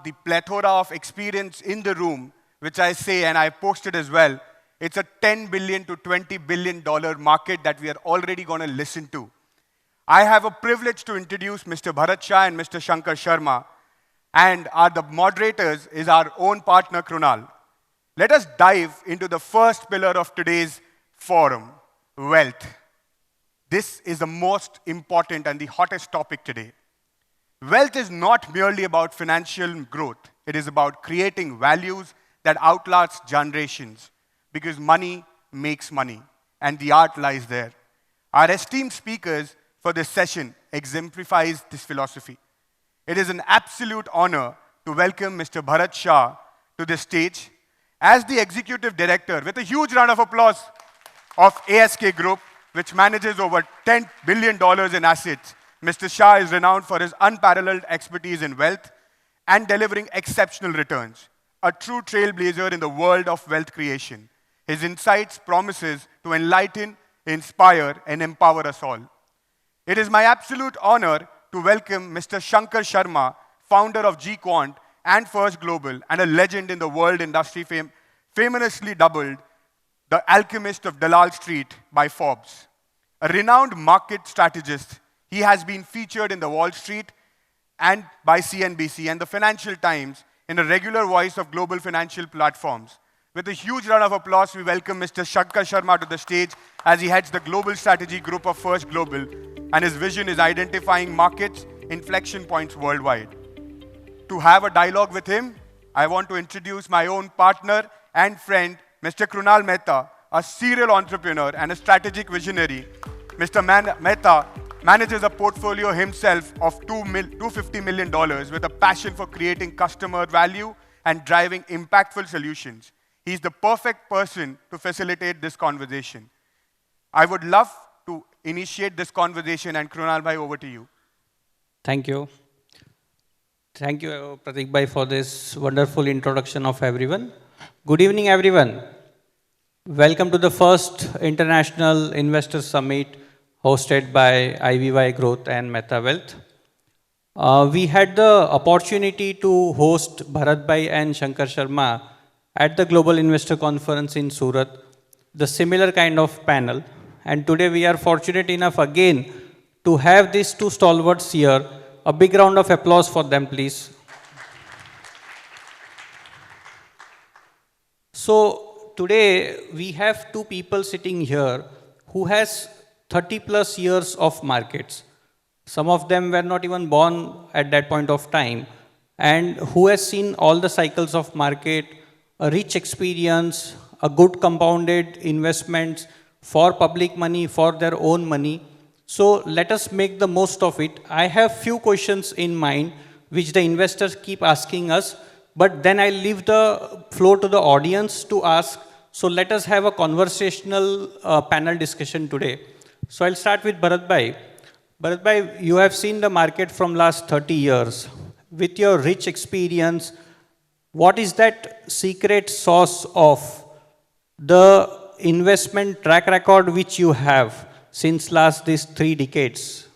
the plethora of experience in the room, which I say, and I posted as well, it's a $10 billion to $20 billion market that we are already going to listen to. I have a privilege to introduce Mr. Bharat Shah and Mr. Shankar Sharma, and the moderators is our own partner, Krunal. Let us dive into the first pillar of today's forum, wealth. This is the most important and the hottest topic today. Wealth is not merely about financial growth. It is about creating values that outlast generations, because money makes money, and the art lies there. Our esteemed speakers for this session exemplifies this philosophy. It is an absolute honor to welcome Mr. Bharat Shah to the stage as the Executive Director, with a huge round of applause, of ASK Group, which manages over $10 billion in assets. Mr. Shah is renowned for his unparalleled expertise in wealth and delivering exceptional returns, a true trailblazer in the world of wealth creation. His insights promises to enlighten, inspire, and empower us all. It is my absolute honor to welcome Mr. Shankar Sharma, founder of G-Quant and First Global, and a legend in the world industry, famously dubbed the alchemist of Dalal Street by Forbes. A renowned market strategist, he has been featured in the Wall Street and by CNBC and the Financial Times in a regular voice of global financial platforms. With a huge round of applause, we welcome Mr. Shankar Sharma to the stage as he heads the Global Strategy Group of First Global, and his vision is identifying markets, inflection points worldwide. To have a dialogue with him, I want to introduce my own partner and friend, Mr. Krunal Mehta, a serial entrepreneur and a strategic visionary. Mr. Mehta manages a portfolio himself of $250 million with a passion for creating customer value and driving impactful solutions. He's the perfect person to facilitate this conversation. I would love to initiate this conversation, and Krunal bhai, over to you. Thank you. Thank you, Pratik bhai, for this wonderful introduction of everyone. Good evening, everyone. Welcome to the first International Investor Summit hosted by IVY Growth and Mehta Wealth. We had the opportunity to host Bharat bhai and Shankar Sharma at the Global Investor Conference in Surat, the similar kind of panel. And today we are fortunate enough again to have these two stalwarts here. A big round of applause for them, please. So today we have two people sitting here who has 30 plus years of markets. Some of them were not even born at that point of time, and who has seen all the cycles of market, a rich experience, a good compounded investments for public money, for their own money. So let us make the most of it. I have few questions in mind which the investors keep asking us, but then I leave the floor to the audience to ask. So let us have a conversational panel discussion today. So I'll start with Bharat bhai. Bharat bhai, you have seen the market from last 30 years. With your rich experience, what is that secret sauce of the investment track record which you have since last these 3 decades?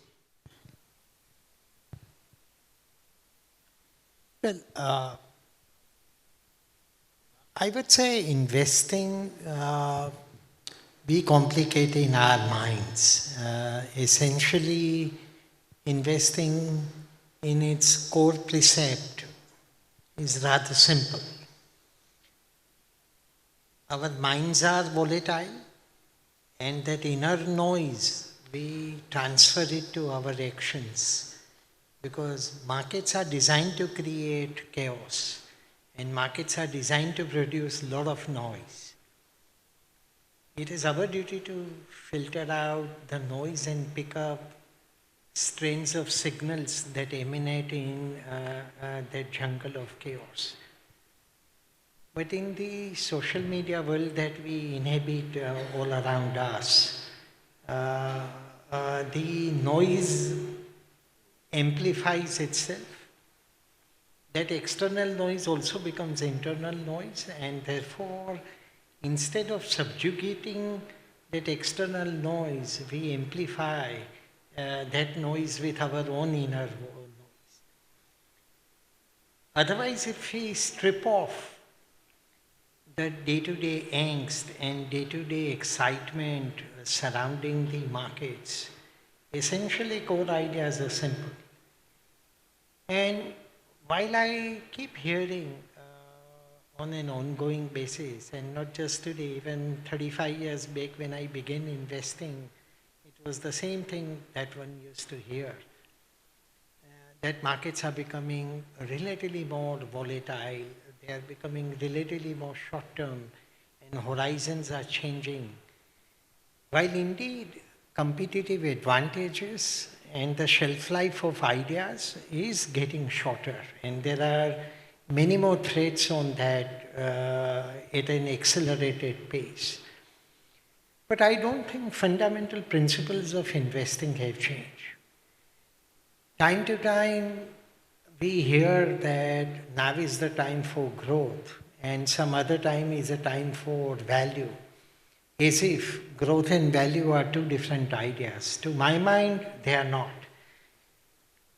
Well, I would say investing, we complicate in our minds. Essentially, investing in its core precept is rather simple. Our minds are volatile, and that inner noise, we transfer it to our actions, because markets are designed to create chaos, and markets are designed to produce a lot of noise. It is our duty to filter out the noise and pick up strains of signals that emanate in that jungle of chaos. But in the social media world that we inhabit all around us, the noise amplifies itself. That external noise also becomes internal noise, and therefore, instead of subjugating that external noise, we amplify that noise with our own inner noise. Otherwise, if we strip off the day-to-day angst and day-to-day excitement surrounding the markets, essentially core ideas are simple. And while I keep hearing on an ongoing basis, and not just today, even 35 years back when I began investing, it was the same thing that one used to hear. That markets are becoming relatively more volatile, they are becoming relatively more short-term, and horizons are changing. While indeed competitive advantages and the shelf life of ideas is getting shorter, and there are many more threats on that at an accelerated pace. But I don't think fundamental principles of investing have changed. Time to time, we hear that now is the time for growth, and some other time is a time for value, as if growth and value are two different ideas. To my mind, they are not.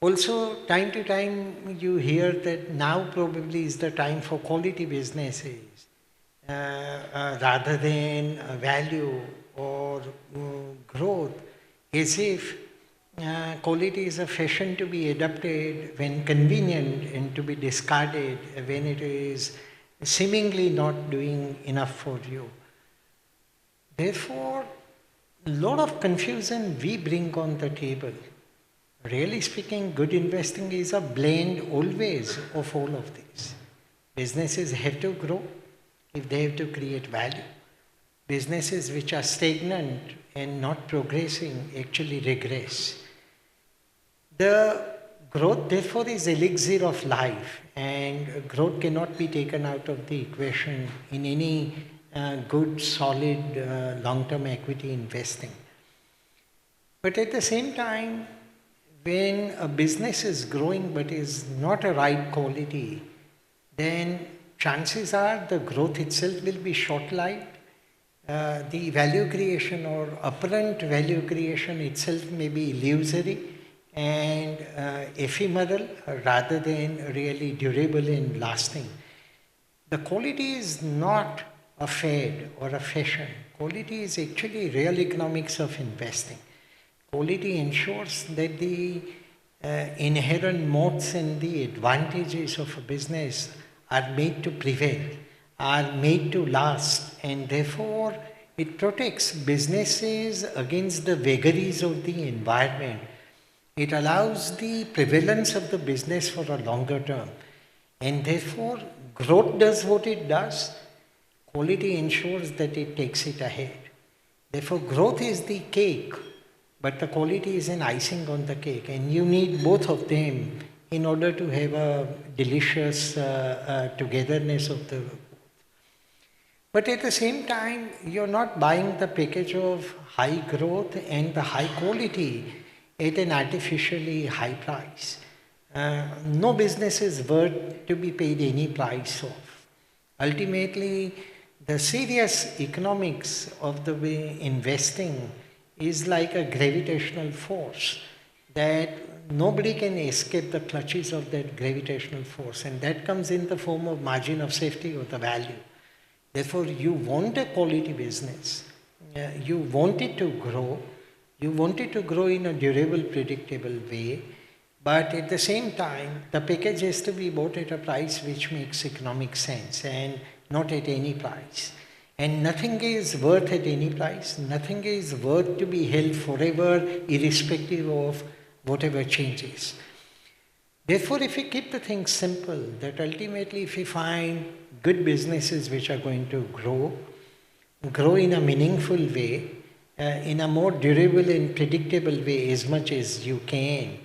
Also, time to time, you hear that now probably is the time for quality businesses rather than value or growth, as if quality is a fashion to be adopted when convenient and to be discarded when it is seemingly not doing enough for you. Therefore, a lot of confusion we bring on the table. Really speaking, good investing is a blend always of all of these. Businesses have to grow if they have to create value. Businesses which are stagnant and not progressing actually regress. The growth, therefore, is elixir of life, and growth cannot be taken out of the equation in any good, solid, long-term equity investing. But at the same time, when a business is growing but is not a right quality, then chances are the growth itself will be short-lived. The value creation or apparent value creation itself may be illusory and ephemeral rather than really durable and lasting. The quality is not a fad or a fashion. Quality is actually real economics of investing. Quality ensures that the inherent moats and the advantages of a business are made to prevail, are made to last, and therefore it protects businesses against the vagaries of the environment. It allows the prevalence of the business for a longer term, and therefore growth does what it does. Quality ensures that it takes it ahead. Therefore, growth is the cake, but the quality is an icing on the cake, and you need both of them in order to have a delicious togetherness of the. But at the same time, you're not buying the package of high growth and the high quality at an artificially high price. No business is worth to be paid any price of. Ultimately, the serious economics of the way investing is like a gravitational force that nobody can escape the clutches of that gravitational force, and that comes in the form of margin of safety or the value. Therefore, you want a quality business, you want it to grow, you want it to grow in a durable, predictable way, but at the same time, the package has to be bought at a price which makes economic sense and not at any price. And nothing is worth at any price, nothing is worth to be held forever, irrespective of whatever changes. Therefore, if we keep the thing simple, that ultimately if we find good businesses which are going to grow in a meaningful way, in a more durable and predictable way as much as you can,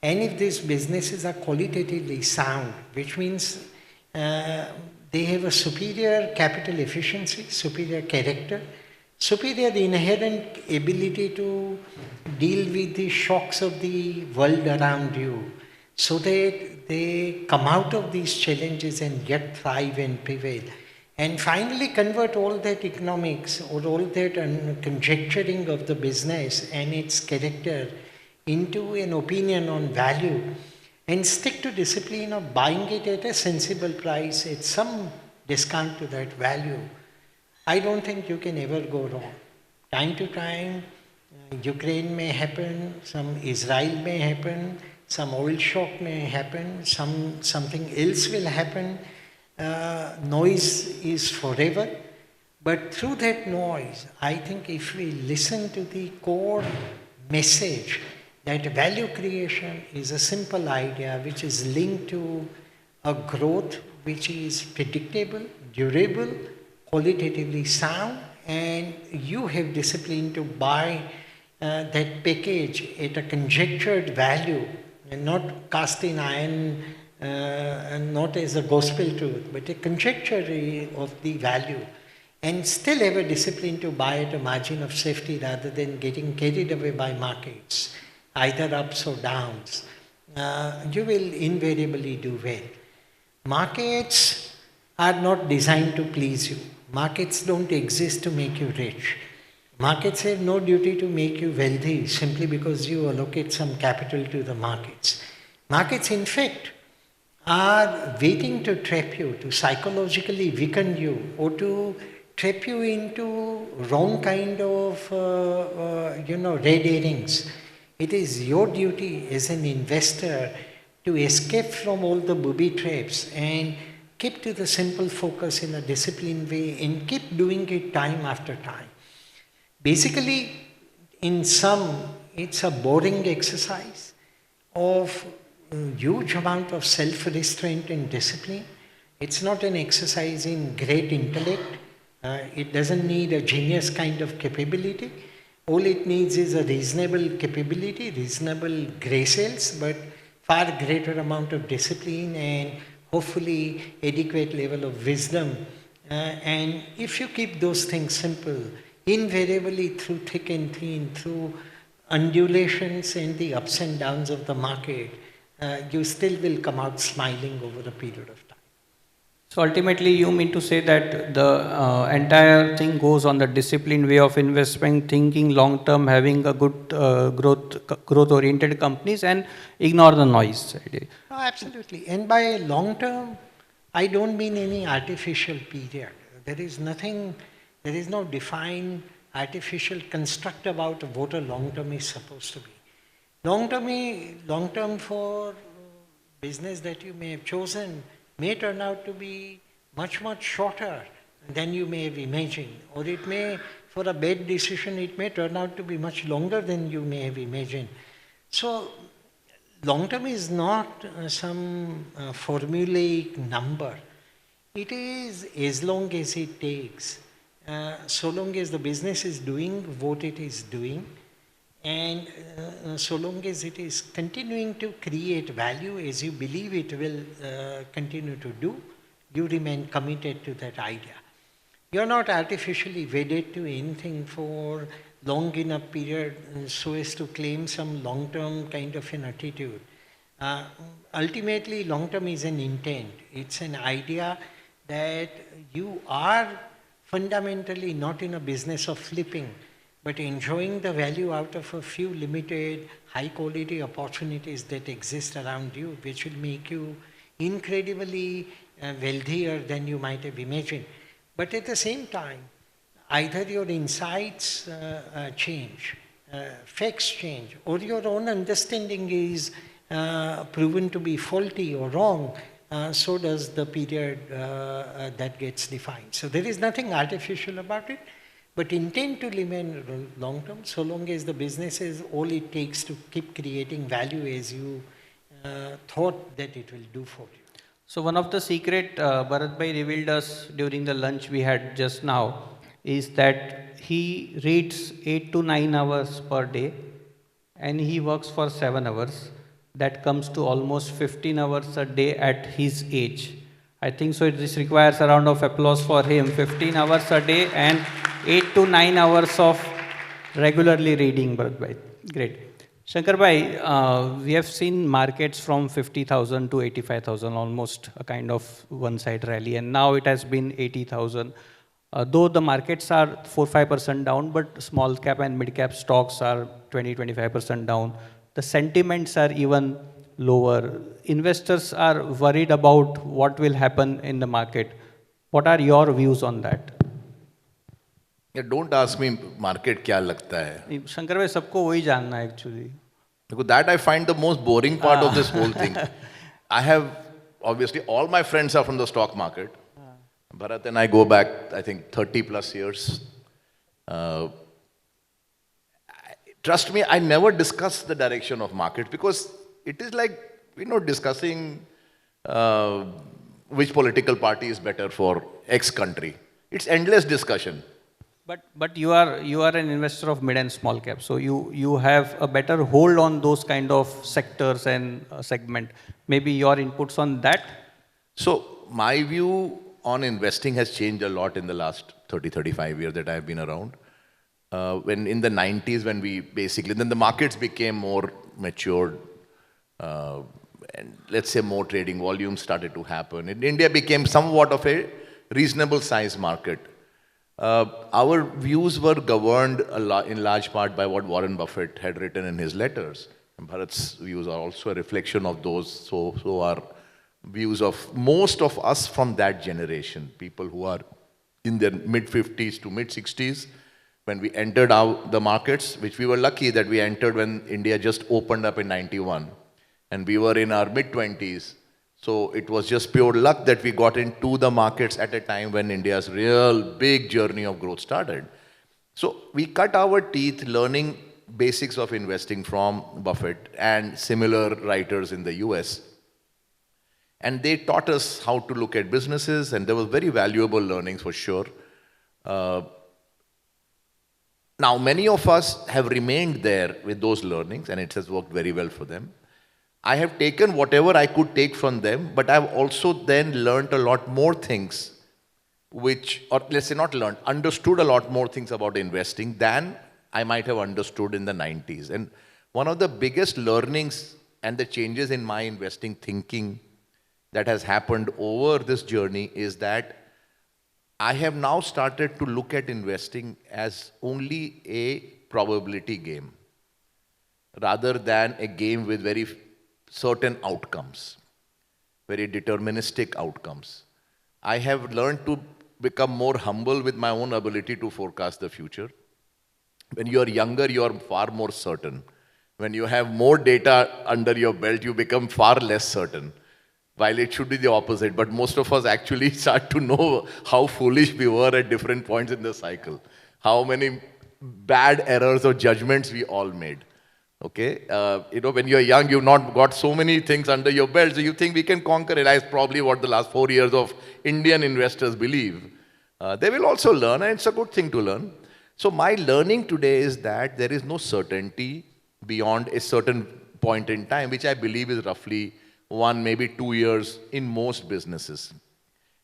and if these businesses are qualitatively sound, which means they have a superior capital efficiency, superior character, superior inherent ability to deal with the shocks of the world around you, so that they come out of these challenges and yet thrive and prevail. And finally convert all that economics or all that conjecturing of the business and its character into an opinion on value. and stick to discipline of buying it at a sensible price at some discount to that value, I don't think you can ever go wrong. Time to time, Ukraine may happen, some Israel may happen, some oil shock may happen, something else will happen. Noise is forever. But through that noise, I think if we listen to the core message that value creation is a simple idea which is linked to a growth which is predictable, durable, qualitatively sound, and you have discipline to buy that package at a conjectured value and not cast in iron and not as a gospel truth, but a conjecture of the value, and still have a discipline to buy at a margin of safety rather than getting carried away by markets, either ups or downs, you will invariably do well. Markets are not designed to please you. Markets don't exist to make you rich. Markets have no duty to make you wealthy simply because you allocate some capital to the markets. Markets, in fact, are waiting to trap you, to psychologically weaken you, or to trap you into wrong kind of, red herrings. It is your duty as an investor to escape from all the booby traps and keep to the simple focus in a disciplined way and keep doing it time after time. Basically, in sum, it's a boring exercise of huge amount of self-restraint and discipline. It's not an exercise in great intellect. It doesn't need a genius kind of capability. All it needs is a reasonable capability, reasonable graces, but far greater amount of discipline and hopefully adequate level of wisdom. And if you keep those things simple, invariably through thick and thin, through undulations and the ups and downs of the market, you still will come out smiling over a period of time. So ultimately, you mean to say that the entire thing goes on the disciplined way of investment, thinking long term, having a good growth oriented companies, and ignore the noise. Oh, absolutely. And by long term, I don't mean any artificial period. There is no defined artificial construct about what a long term is supposed to be. Long term for business that you may have chosen may turn out to be much, much shorter than you may have imagined. Or it may, for a bad decision, it may turn out to be much longer than you may have imagined. So, long term is not some formulaic number. It is as long as it takes, so long as the business is doing what it is doing, and so long as it is continuing to create value as you believe it will continue to do, you remain committed to that idea. You are not artificially wedded to anything for long enough period so as to claim some long-term kind of an attitude. Ultimately, long-term is an intent. It's an idea that you are fundamentally not in a business of flipping, but enjoying the value out of a few limited high-quality opportunities that exist around you, which will make you incredibly wealthier than you might have imagined. But at the same time, either your insights change, facts change, or your own understanding is proven to be faulty or wrong, so does the period that gets defined. So there is nothing artificial about it. But intend to remain long term, so long as the business is all it takes to keep creating value as you thought that it will do for you. So one of the secret Bharat Bhai revealed us during the lunch we had just now is that he reads 8 to 9 hours per day and he works for 7 hours. That comes to almost 15 hours a day at his age. I think so this requires a round of applause for him. 15 hours a day and 8 to 9 hours of regularly reading, Bharat Bhai. Great. Shankar Bhai, we have seen markets from 50,000 to 85,000, almost a kind of one-side rally, and now it has been 80,000. Though the markets are 4-5% down, but small cap and mid cap stocks are 20-25% down. The sentiments are even lower. Investors are worried about what will happen in the market. What are your views on that? Yeah, don't ask me market क्या लगता है. शंकर भाई सबको वही जानना है actually. Because that I find the most boring part of this whole thing. I have, obviously, all my friends are from the stock market. Bharat and I go back, I think, 30 plus years. Uh, Trust me, I never discuss the direction of market because it is like, discussing which political party is better for X country. It's endless discussion. But you are an investor of mid and small cap, so you have a better hold on those kind of sectors and segment. Maybe your inputs on that? So my view on investing has changed a lot in the last 30, 35 years that I've been around. When in the 90s, when then the markets became more matured, and let's say more trading volumes started to happen. And India became somewhat of a reasonable size market. Our views were governed in large part by what Warren Buffett had written in his letters. And Bharat's views are also a reflection of those. So are views of most of us from that generation, people who are in their mid-50s to mid-60s, when we entered the markets, which we were lucky that we entered when India just opened up in 91. And we were in our mid-20s. So it was just pure luck that we got into the markets at a time when India's real big journey of growth started. So we cut our teeth learning basics of investing from Buffett and similar writers in the US. And they taught us how to look at businesses, and there was very valuable learnings for sure. Now, many of us have remained there with those learnings, and it has worked very well for them. I have taken whatever I could take from them, but I've also then learned a lot more things, or let's say not learned, understood a lot more things about investing than I might have understood in the 90s. And one of the biggest learnings and the changes in my investing thinking that has happened over this journey is that I have now started to look at investing as only a probability game, rather than a game with very certain outcomes, very deterministic outcomes. I have learned to become more humble with my own ability to forecast the future. When you are younger, you are far more certain. When you have more data under your belt, you become far less certain. While it should be the opposite, but most of us actually start to know how foolish we were at different points in the cycle, how many bad errors or judgments we all made. Okay, when you're young, you've not got so many things under your belt, so you think we can conquer it. That's probably what the last 4 years of Indian investors believe. They will also learn, and it's a good thing to learn. So my learning today is that there is no certainty beyond a certain point in time, which I believe is roughly 1, maybe 2 years in most businesses.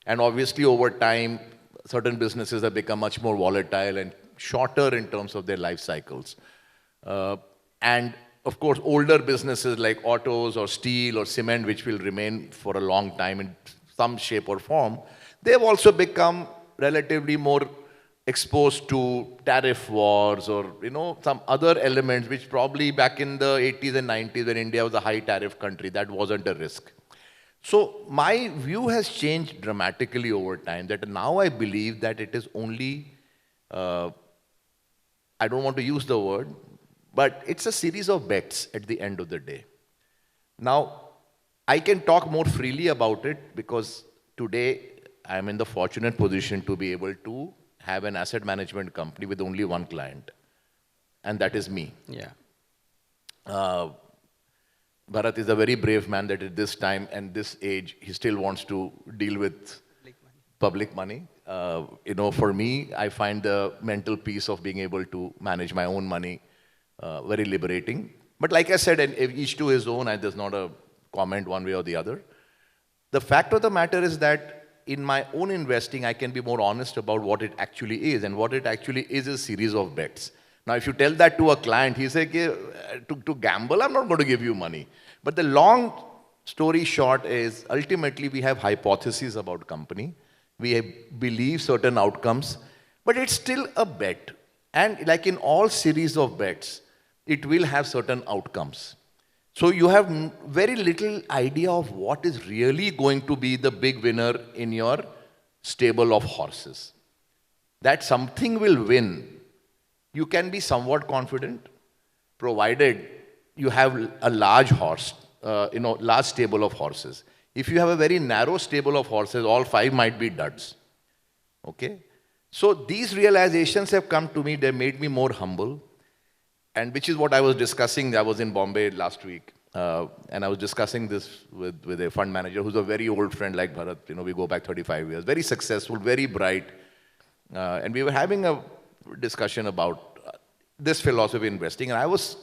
And obviously over time, certain businesses have become much more volatile and shorter in terms of their life cycles. And of course, older businesses like autos or steel or cement, which will remain for a long time in some shape or form, they've also become relatively more exposed to tariff wars or, some other elements, which probably back in the 80s and 90s when India was a high tariff country, that wasn't a risk. So my view has changed dramatically over time, that now I believe that it is only, I don't want to use the word, but it's a series of bets at the end of the day. Now, I can talk more freely about it because today I'm in the fortunate position to be able to have an asset management company with only one client, and that is me. Yeah. Bharat is a very brave man that at this time and this age, he still wants to deal with public money. For me, I find the mental peace of being able to manage my own money very liberating. But like I said, and each to his own, and there's not a comment one way or the other. The fact of the matter is that in my own investing, I can be more honest about what it actually is. And what it actually is a series of bets. Now, if you tell that to a client, he say, to gamble, I'm not going to give you money. But the long story short is, ultimately, we have hypotheses about company. We believe certain outcomes, but it's still a bet. And like in all series of bets, it will have certain outcomes. So you have very little idea of what is really going to be the big winner in your stable of horses. That something will win, you can be somewhat confident, provided you have a large horse, large stable of horses. If you have a very narrow stable of horses, all 5 might be duds. Okay? So these realizations have come to me, they made me more humble. And which is what I was discussing. I was in Bombay last week, and I was discussing this with a fund manager who's a very old friend like Bharat. We go back 35 years, very successful, very bright. And we were having a discussion about this philosophy of investing. And I was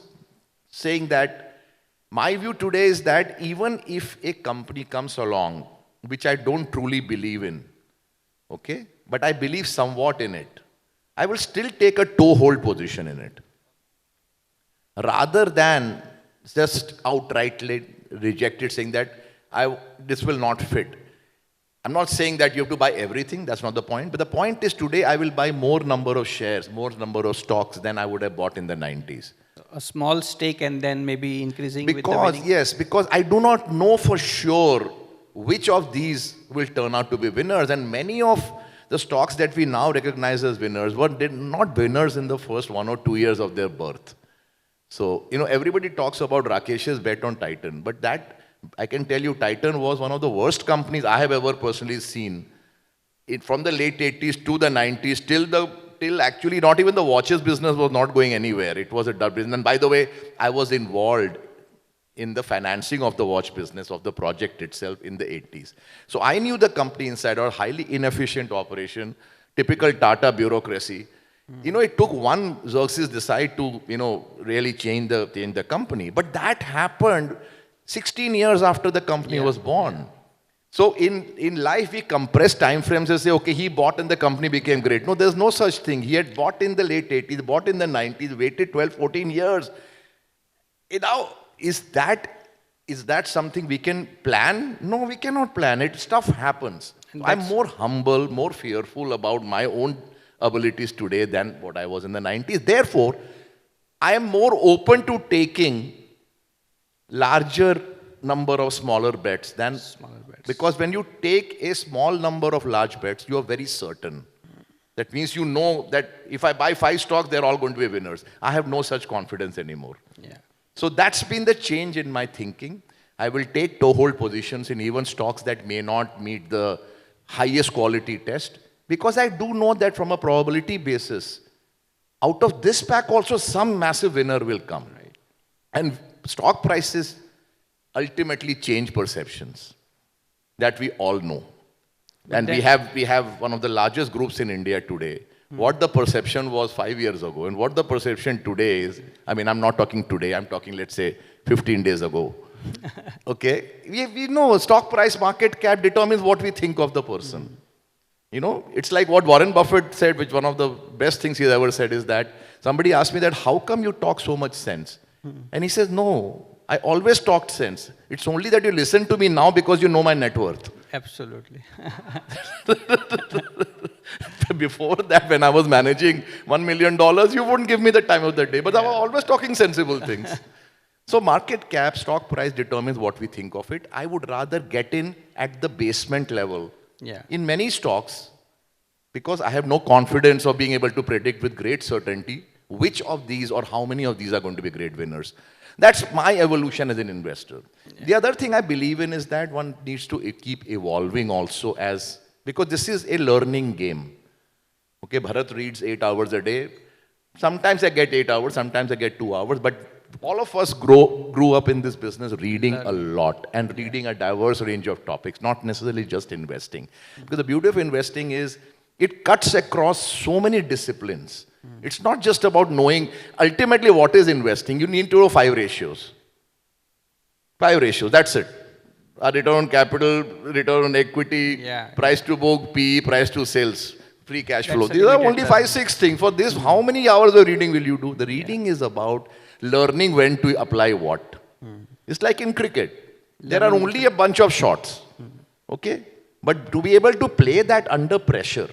saying that my view today is that even if a company comes along, which I don't truly believe in, okay, but I believe somewhat in it, I will still take a toehold position in it, rather than just outrightly reject it, saying that this will not fit. I'm not saying that you have to buy everything, that's not the point. But the point is today I will buy more number of shares, more number of stocks than I would have bought in the 90s. A small stake and then maybe increasing with the winning. Yes, because I do not know for sure which of these will turn out to be winners. And many of the stocks that we now recognize as winners were not winners in the first 1 or 2 years of their birth. So, everybody talks about Rakesh's bet on Titan, but that, I can tell you, Titan was one of the worst companies I have ever personally seen. From the late 80s to the 90s, till actually not even the watches business was not going anywhere. It was a dull business. And by the way, I was involved in the financing of the watch business, of the project itself in the 80s. So I knew the company inside out, highly inefficient operation, typical Tata bureaucracy. It took one Xerxes Desai to, really change the company. But that happened 16 years after the company was born. Yeah. So in life, we compress time frames and say, okay, he bought and the company became great. No, there's no such thing. He had bought in the late 80s, bought in the 90s, waited 12, 14 years. Now, is that something we can plan? No, we cannot plan it. Stuff happens. I'm more humble, more fearful about my own abilities today than what I was in the 90s. Therefore, I am more open to taking larger number of smaller bets than because when you take a small number of large bets, you are very certain. That means you know that if I buy 5 stocks, they're all going to be winners. I have no such confidence anymore. Yeah. So that's been the change in my thinking. I will take toehold positions in even stocks that may not meet the highest quality test, because I do know that from a probability basis, out of this pack also some massive winner will come. Right? And stock prices ultimately change perceptions that we all know. And we have one of the largest groups in India today. What the perception was 5 years ago and what the perception today is, I'm not talking today, I'm talking, let's say, 15 days ago. Okay? We know stock price, market cap determines what we think of the person. It's like what Warren Buffett said, which one of the best things he's ever said is that somebody asked me that, how come you talk so much sense? And he says, no, I always talked sense. It's only that you listen to me now because you know my net worth. Absolutely. Before that, when I was managing $1 million, you wouldn't give me the time of the day. But I was always talking sensible things. So market cap, stock price determines what we think of it. I would rather get in at the basement level. Yeah. In many stocks, because I have no confidence of being able to predict with great certainty which of these or how many of these are going to be great winners. That's my evolution as an investor. Yeah. The other thing I believe in is that one needs to keep evolving also because this is a learning game. Okay, Bharat reads 8 hours a day. Sometimes I get 8 hours, sometimes I get 2 hours, but all of us grew up in this business reading a lot and reading a diverse range of topics, not necessarily just investing. Because the beauty of investing is it cuts across so many disciplines. It's not just about knowing ultimately what is investing. You need to know 5 ratios. 5 ratios, that's it. Return on capital, return on equity, price to book, PE, price to sales, free cash flow. These are only 5, 6 things. For this, how many hours of reading will you do? The reading is about learning when to apply what. It's like in cricket. There are only a bunch of shots. Okay? But to be able to play that under pressure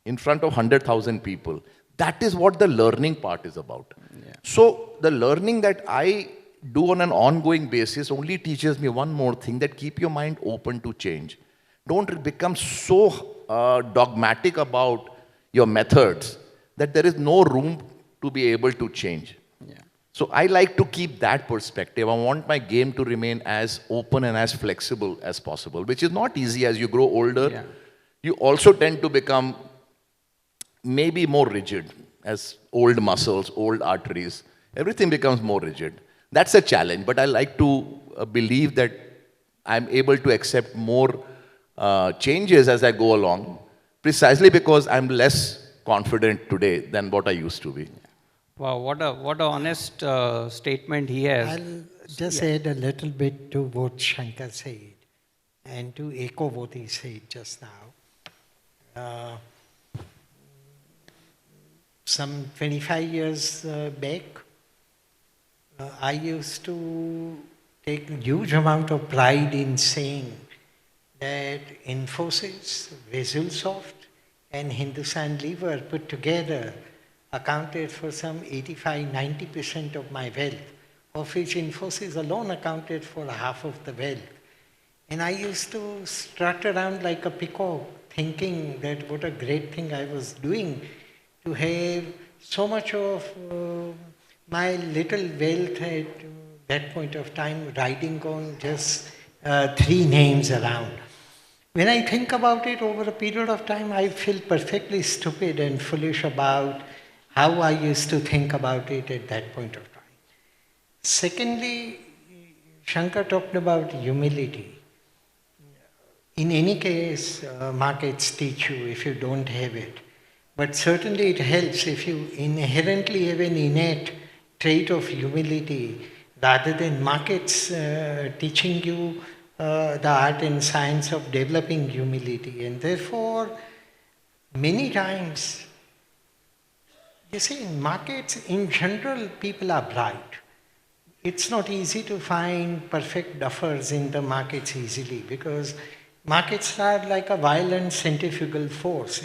in front of 100,000 people, that is what the learning part is about. Yeah. So the learning that I do on an ongoing basis only teaches me one more thing, that keep your mind open to change. Don't become so dogmatic about your methods that there is no room to be able to change. Yeah. So I like to keep that perspective. I want my game to remain as open and as flexible as possible, which is not easy as you grow older. Yeah. You also tend to become maybe more rigid as old muscles, old arteries. Everything becomes more rigid. That's a challenge, but I like to believe that I'm able to accept more changes as I go along, precisely because I'm less confident today than what I used to be. Wow, what a honest statement he has. I'll just add a little bit to what Shankar said and to echo what he said just now. Some 25 years back, I used to take a huge amount of pride in saying that Infosys, Visualsoft, and Hindustan Lever put together accounted for some 85-90% of my wealth, of which Infosys alone accounted for half of the wealth. And I used to strut around like a peacock, thinking that what a great thing I was doing to have so much of my little wealth at that point of time riding on just 3 names around. When I think about it over a period of time, I feel perfectly stupid and foolish about how I used to think about it at that point of time. Secondly, Shankar talked about humility. In any case, markets teach you if you don't have it. But certainly it helps if you inherently have an innate trait of humility rather than markets teaching you the art and science of developing humility. And therefore, many times, you see, in markets, in general, people are bright. It's not easy to find perfect duffers in the markets easily because markets are like a violent centrifugal force.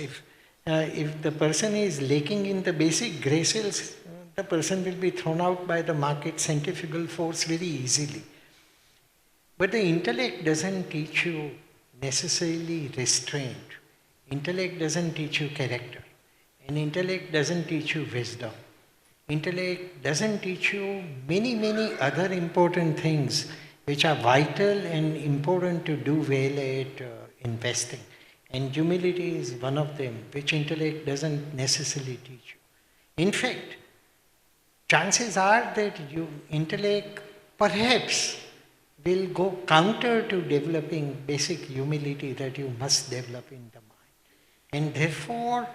If the person is lacking in the basic graces, the person will be thrown out by the market centrifugal force very easily. But the intellect doesn't teach you necessarily restraint. Intellect doesn't teach you character. And intellect doesn't teach you wisdom. Intellect doesn't teach you many, many other important things which are vital and important to do well at investing. And humility is one of them, which intellect doesn't necessarily teach you. In fact, chances are that intellect perhaps will go counter to developing basic humility that you must develop in the mind. And therefore,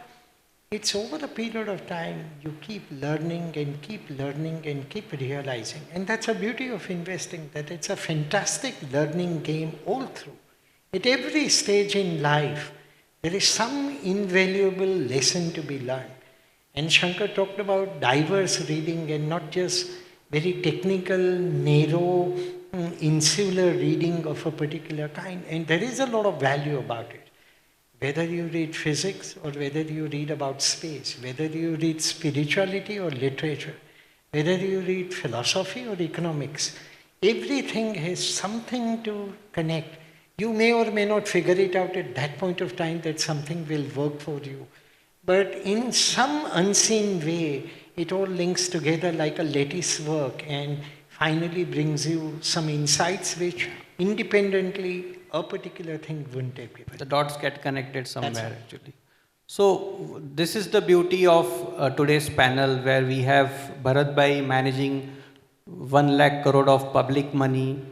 it's over a period of time you keep learning and keep learning and keep realizing. And that's the beauty of investing, that it's a fantastic learning game all through. At every stage in life, there is some invaluable lesson to be learned. And Shankar talked about diverse reading and not just very technical, narrow, insular reading of a particular kind. And there is a lot of value about it. Whether you read physics or whether you read about space, whether you read spirituality or literature, whether you read philosophy or economics, everything has something to connect. You may or may not figure it out at that point of time that something will work for you. But in some unseen way, it all links together like a lattice work and finally brings you some insights which independently a particular thing wouldn't have given. The dots get connected somewhere actually. So this is the beauty of today's panel where we have Bharat Bhai managing 1 lakh crore of public money,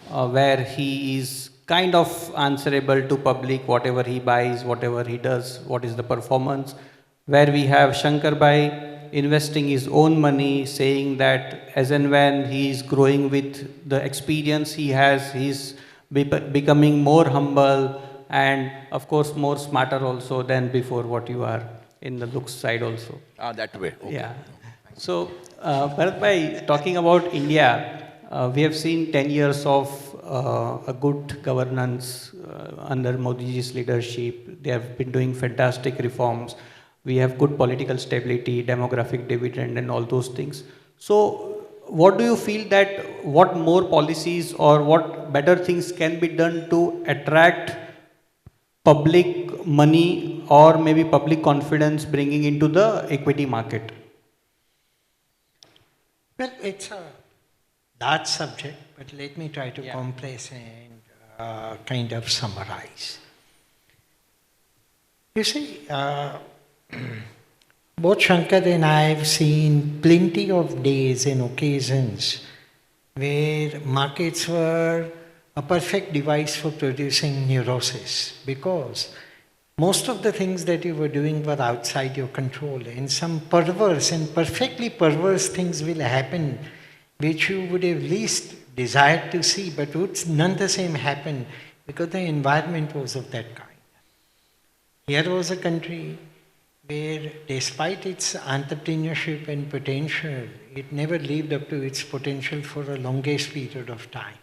where he is kind of answerable to public, whatever he buys, whatever he does, what is the performance. Where we have Shankar Bhai investing his own money, saying that as and when he is growing with the experience he has, he's becoming more humble and of course more smarter also than before what you are in the looks side also. That way. Okay. Yeah. So, Bharat Bhai, talking about India, we have seen 10 years of a good governance under Modi's leadership. They have been doing fantastic reforms. We have good political stability, demographic dividend and all those things. So, what do you feel that what more policies or what better things can be done to attract public money or maybe public confidence bringing into the equity market? Well, it's a large subject, but let me try to compress and kind of summarize. You see, both Shankar and I have seen plenty of days and occasions where markets were a perfect device for producing neurosis, because most of the things that you were doing were outside your control, and some perverse and perfectly perverse things will happen which you would have least desired to see, but would none the same happen because the environment was of that kind. Here was a country where, despite its entrepreneurship and potential, it never lived up to its potential for a longest period of time.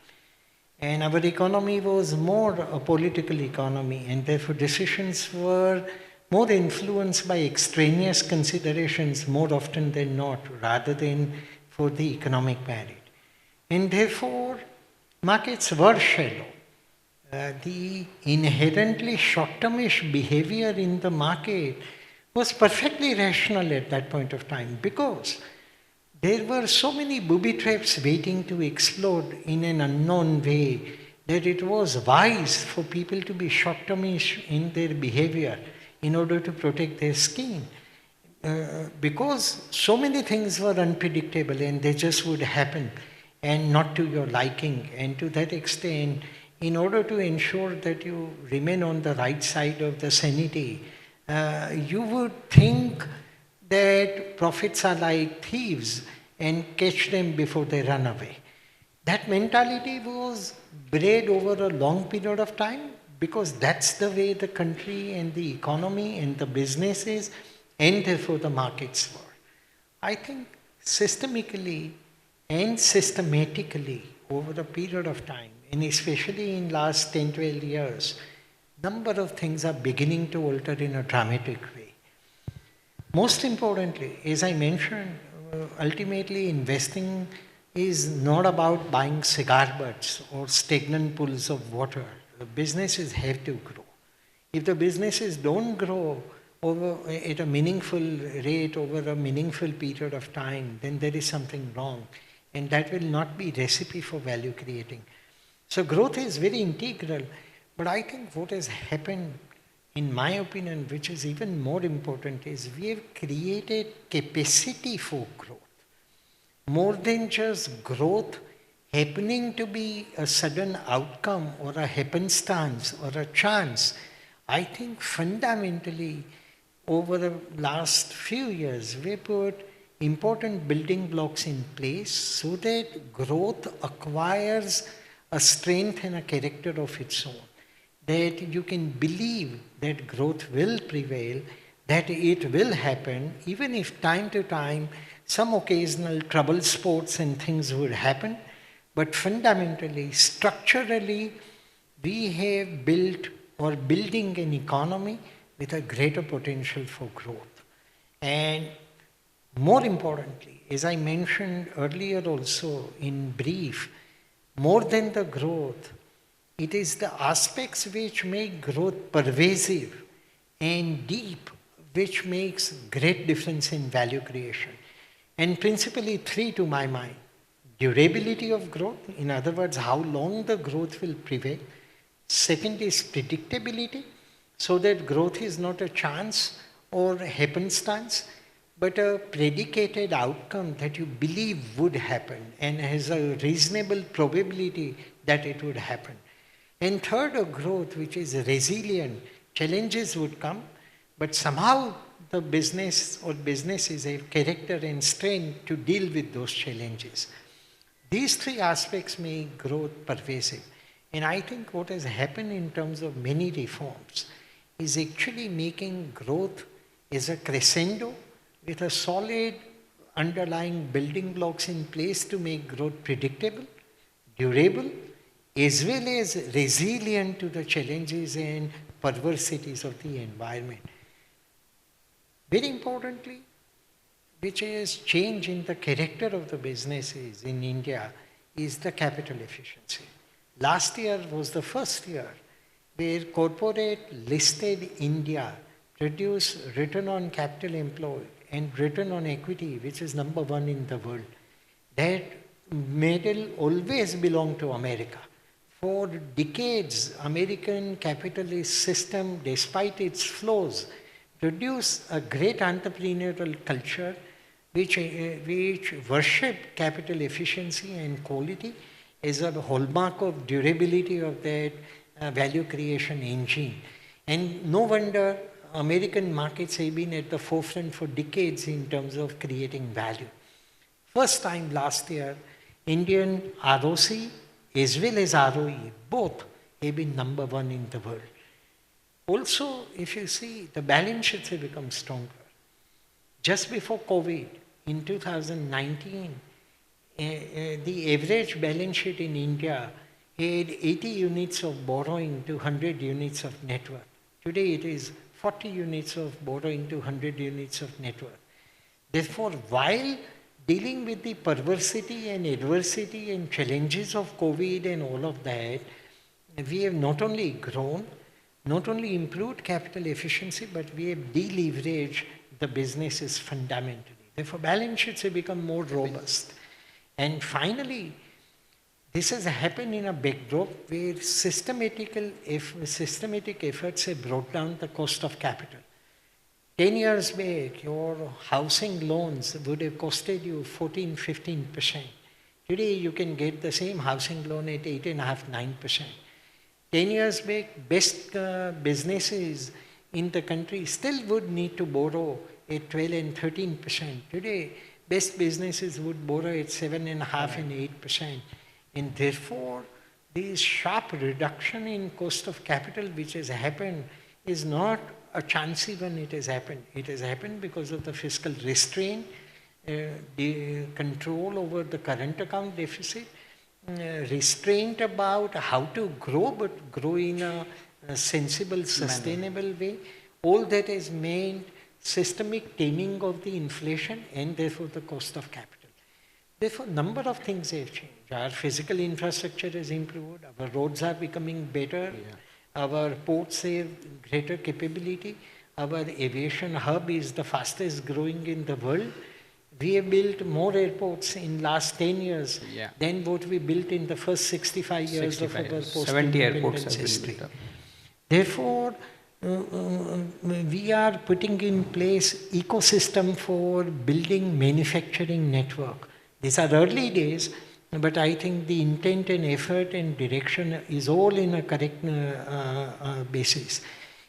And our economy was more a political economy, and therefore decisions were more influenced by extraneous considerations more often than not, rather than for the economic merit. And therefore, markets were shallow. The inherently short-termish behavior in the market was perfectly rational at that point of time, because there were so many booby traps waiting to explode in an unknown way that it was wise for people to be short-termish in their behavior in order to protect their skin. Because so many things were unpredictable and they just would happen and not to your liking. And to that extent, in order to ensure that you remain on the right side of the sanity, you would think that prophets are like thieves and catch them before they run away. That mentality was bred over a long period of time, because that's the way the country and the economy and the businesses and therefore the markets were. I think systemically and systematically over a period of time, and especially in last 10, 12 years, number of things are beginning to alter in a dramatic way. Most importantly, as I mentioned, ultimately investing is not about buying cigar butts or stagnant pools of water. The businesses have to grow. If the businesses don't grow at a meaningful rate over a meaningful period of time, then there is something wrong. And that will not be recipe for value creating. So growth is very integral. But I think what has happened, in my opinion, which is even more important, is we have created capacity for growth. More than just growth happening to be a sudden outcome or a happenstance or a chance. I think fundamentally over the last few years, we put important building blocks in place so that growth acquires a strength and a character of its own. That you can believe that growth will prevail, that it will happen, even if time to time some occasional trouble sports and things would happen. But fundamentally, structurally, we have built or building an economy with a greater potential for growth. And more importantly, as I mentioned earlier also in brief, more than the growth, it is the aspects which make growth pervasive and deep, which makes great difference in value creation. And principally three to my mind. Durability of growth, in other words, how long the growth will prevail. Second is predictability, so that growth is not a chance or happenstance, but a predicated outcome that you believe would happen and has a reasonable probability that it would happen. And third, a growth which is resilient. Challenges would come, but somehow the business or businesses have character and strength to deal with those challenges. These three aspects make growth pervasive. And I think what has happened in terms of many reforms is actually making growth as a crescendo with a solid underlying building blocks in place to make growth predictable, durable, as well as resilient to the challenges and perversities of the environment. Very importantly, which is change in the character of the businesses in India is the capital efficiency. Last year was the first year where corporate listed India produced return on capital employed and return on equity, which is number one in the world. That medal always belonged to America. For decades, American capitalist system, despite its flaws, produced a great entrepreneurial culture which worshipped capital efficiency and quality as a hallmark of durability of that value creation engine. And no wonder American markets have been at the forefront for decades in terms of creating value. First time last year, Indian ROC as well as ROE, both have been number one in the world. Also, if you see, the balance sheets have become stronger. Just before COVID, in 2019, the average balance sheet in India had 80 units of borrowing to 100 units of net worth. Today it is 40 units of borrowing to 100 units of net worth. Therefore, while dealing with the perversity and adversity and challenges of COVID and all of that, we have not only grown, not only improved capital efficiency, but we have deleveraged the businesses fundamentally. Therefore, balance sheets have become more robust. And finally, this has happened in a backdrop where systematic efforts have brought down the cost of capital. 10 years back, your housing loans would have costed you 14-15%. Today, you can get the same housing loan at 8.5-9%. 10 years back, best businesses in the country still would need to borrow at 12 and 13%. Today, best businesses would borrow at 7.5 and 8%. And therefore, this sharp reduction in cost of capital which has happened is not a chancy one. It has happened. It has happened because of the fiscal restraint, the control over the current account deficit, restraint about how to grow, but grow in a sensible, sustainable way. All that has meant systemic taming of the inflation and therefore the cost of capital. Therefore, number of things have changed. Our physical infrastructure has improved, our roads are becoming better, our ports have greater capability, our aviation hub is the fastest growing in the world. We have built more airports in last 10 years than what we built in the first 65 years of our post-independence history. Therefore, we are putting in place ecosystem for building manufacturing network. These are early days, but I think the intent and effort and direction is all in a correct basis.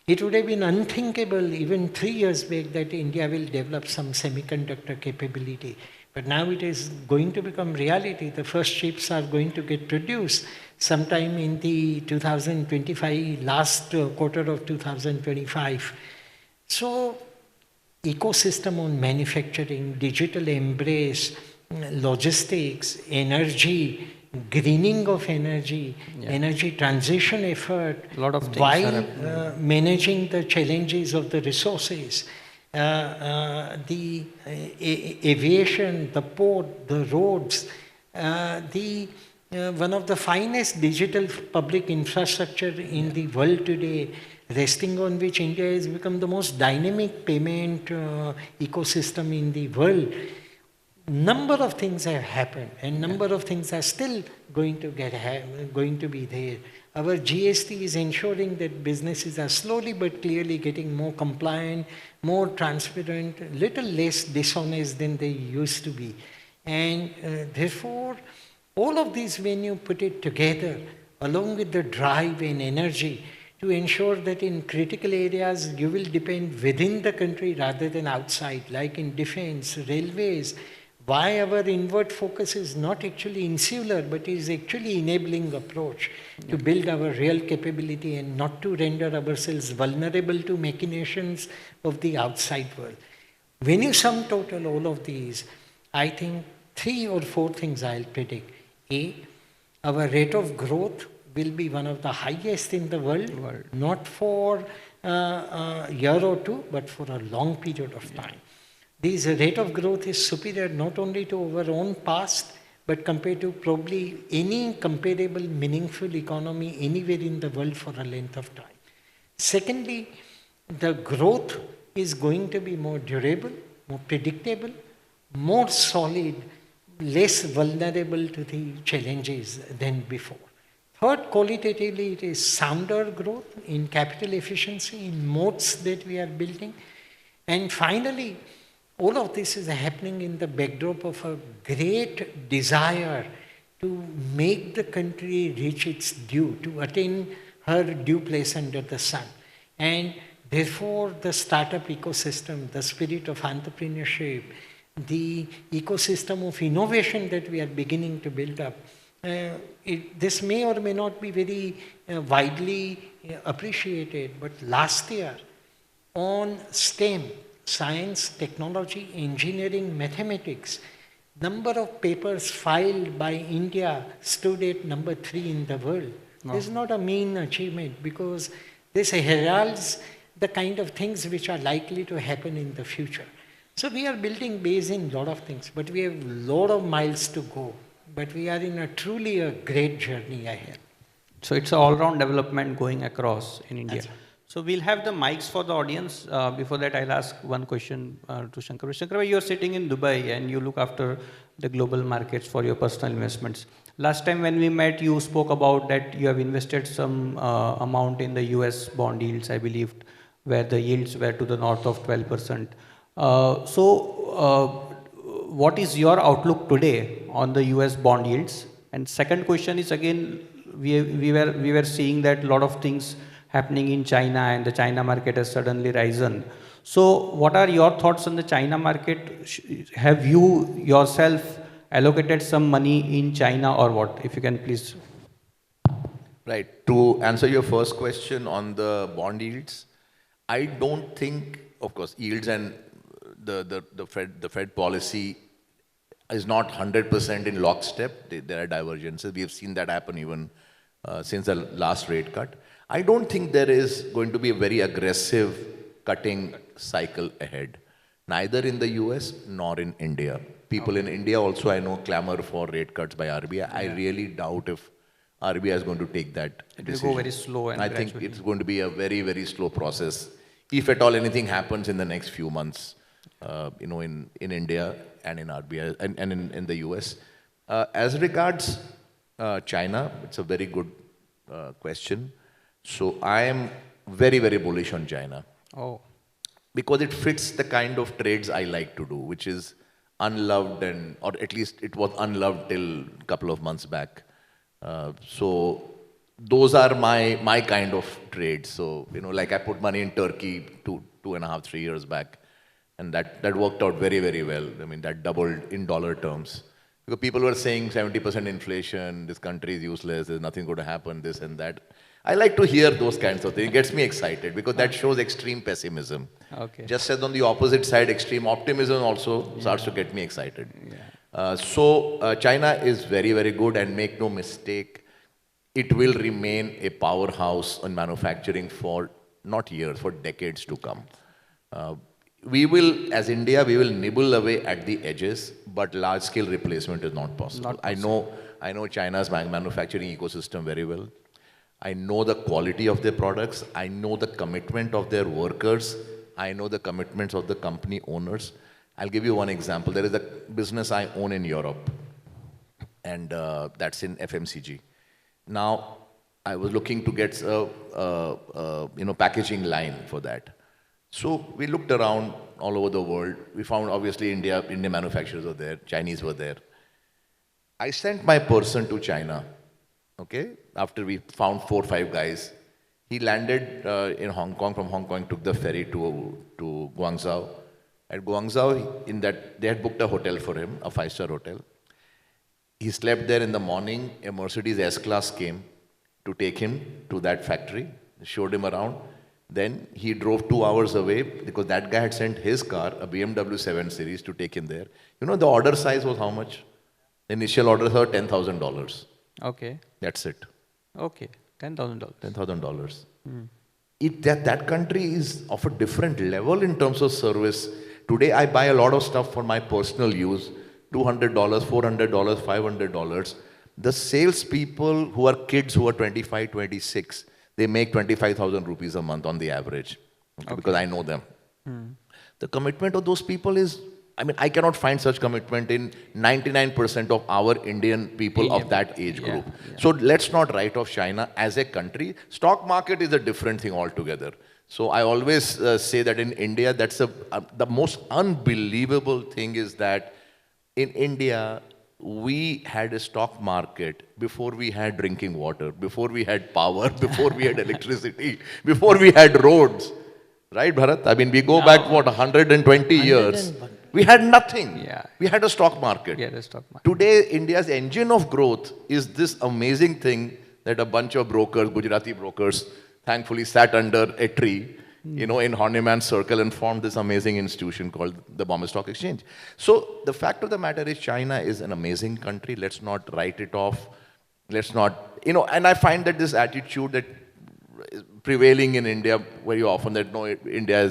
It would have been unthinkable even 3 years back that India will develop some semiconductor capability. But now it is going to become reality. The first chips are going to get produced sometime in the 2025, last quarter of 2025. So, ecosystem on manufacturing, digital embrace, logistics, energy, greening of energy, energy transition effort, a lot of things while managing the challenges of the resources, the aviation, the port, the roads, one of the finest digital public infrastructure in the world today, resting on which India has become the most dynamic payment ecosystem in the world. Number of things have happened and number of things are still going to be there. Our GST is ensuring that businesses are slowly but clearly getting more compliant, more transparent, little less dishonest than they used to be. And therefore, all of these, when you put it together, along with the drive and energy to ensure that in critical areas you will depend within the country rather than outside, like in defense, railways, why our inward focus is not actually insular, but is actually enabling approach to build our real capability and not to render ourselves vulnerable to machinations of the outside world. When you sum total all of these, I think 3 or 4 things I'll predict. A, our rate of growth will be one of the highest in the world. Not for a year or two, but for a long period of time. This rate of growth is superior not only to our own past, but compared to probably any comparable meaningful economy anywhere in the world for a length of time. Secondly, the growth is going to be more durable, more predictable, more solid, less vulnerable to the challenges than before. Third, qualitatively, it is sounder growth in capital efficiency, in moats that we are building. And finally, all of this is happening in the backdrop of a great desire to make the country reach its due, to attain her due place under the sun. And therefore, the startup ecosystem, the spirit of entrepreneurship, the ecosystem of innovation that we are beginning to build up, this may or may not be very widely appreciated, but last year on STEM, science, technology, engineering, mathematics, number of papers filed by India stood at number 3 in the world. No. This is not a mean achievement, because this heralds the kind of things which are likely to happen in the future. So we are building base in a lot of things, but we have a lot of miles to go. But we are in a truly a great journey ahead. So it's an all-round development going across in India. That's right. So we'll have the mics for the audience. Before that, I'll ask one question to Shankar. Shankar, you're sitting in Dubai and you look after the global markets for your personal investments. Last time when we met, you spoke about that you have invested some amount in the US bond yields, I believe, where the yields were to the north of 12%. What is your outlook today on the US bond yields? And second question is, again, we were seeing that a lot of things happening in China, and the China market has suddenly risen. So what are your thoughts on the China market? Have you yourself allocated some money in China or what? If you can please. Right. To answer your first question on the bond yields, I don't think, of course, yields and the Fed policy is not 100% in lockstep. There are divergences. We have seen that happen even since the last rate cut. I don't think there is going to be a very aggressive cutting cycle ahead, neither in the US nor in India. People in India also, I know, clamor for rate cuts by RBI. Yeah. I really doubt if RBI is going to take that decision. It will go very slow and I think it's going to be a very, very slow process. If at all anything happens in the next few months, in India and in RBI and in the US. As regards China, it's a very good question. So I am very, very bullish on China. Oh. Because it fits the kind of trades I like to do, which is unloved, or at least it was unloved till a couple of months back. So those are my kind of trades. So, like I put money in Turkey 2.5, 3 years back. And that worked out very, very well. I mean, that doubled in dollar terms. Because people were saying 70% inflation, this country is useless, there's nothing going to happen, this and that. I like to hear those kinds of things. It gets me excited because that shows extreme pessimism. Okay. Just as on the opposite side, extreme optimism also starts to get me excited. Yeah. China is very, very good, and make no mistake, it will remain a powerhouse on manufacturing for not years, for decades to come. We will, as India, we will nibble away at the edges, but large-scale replacement is not possible. Not possible. I know China's manufacturing ecosystem very well. I know the quality of their products. I know the commitment of their workers. I know the commitments of the company owners. I'll give you one example. There is a business I own in Europe, and that's in FMCG. Now, I was looking to get a packaging line for that. So we looked around all over the world. We found, obviously, Indian manufacturers were there, Chinese were there. I sent my person to China, okay? After we found 4 or 5 guys. He landed in Hong Kong. From Hong Kong, took the ferry to Guangzhou. At Guangzhou, they had booked a hotel for him, a 5-star hotel. He slept there in the morning. A Mercedes S-Class came to take him to that factory, showed him around. Then he drove 2 hours away because that guy had sent his car, a BMW 7 Series, to take him there. You know, the order size was how much? The initial orders were $10,000. Okay. That's it. Okay, $10,000. $10,000. That country is of a different level in terms of service. today I buy a lot of stuff for my personal use, $200, $400, $500. The salespeople who are kids who are 25, 26, they make 25,000 rupees a month on the average, okay, because I know them. The commitment of those people is, I mean, I cannot find such commitment in 99% of our Indian people of that age group. Yeah. So let's not write off China as a country. Stock market is a different thing altogether. So I always say that in India, that's the most unbelievable thing is that in India, we had a stock market before we had drinking water, before we had power, before we had electricity, before we had roads. Right, Bharat? I mean, we go back, what, 120 years. We had nothing. Yeah. We had a stock market. Yeah, the stock market. Today, India's engine of growth is this amazing thing that a bunch of brokers, Gujarati brokers, thankfully sat under a tree, you know, in Horniman Circle and formed this amazing institution called the Bombay Stock Exchange. So the fact of the matter is China is an amazing country. Let's not write it off. Let's not, you know, and I find that this attitude that is prevailing in India very often that no, India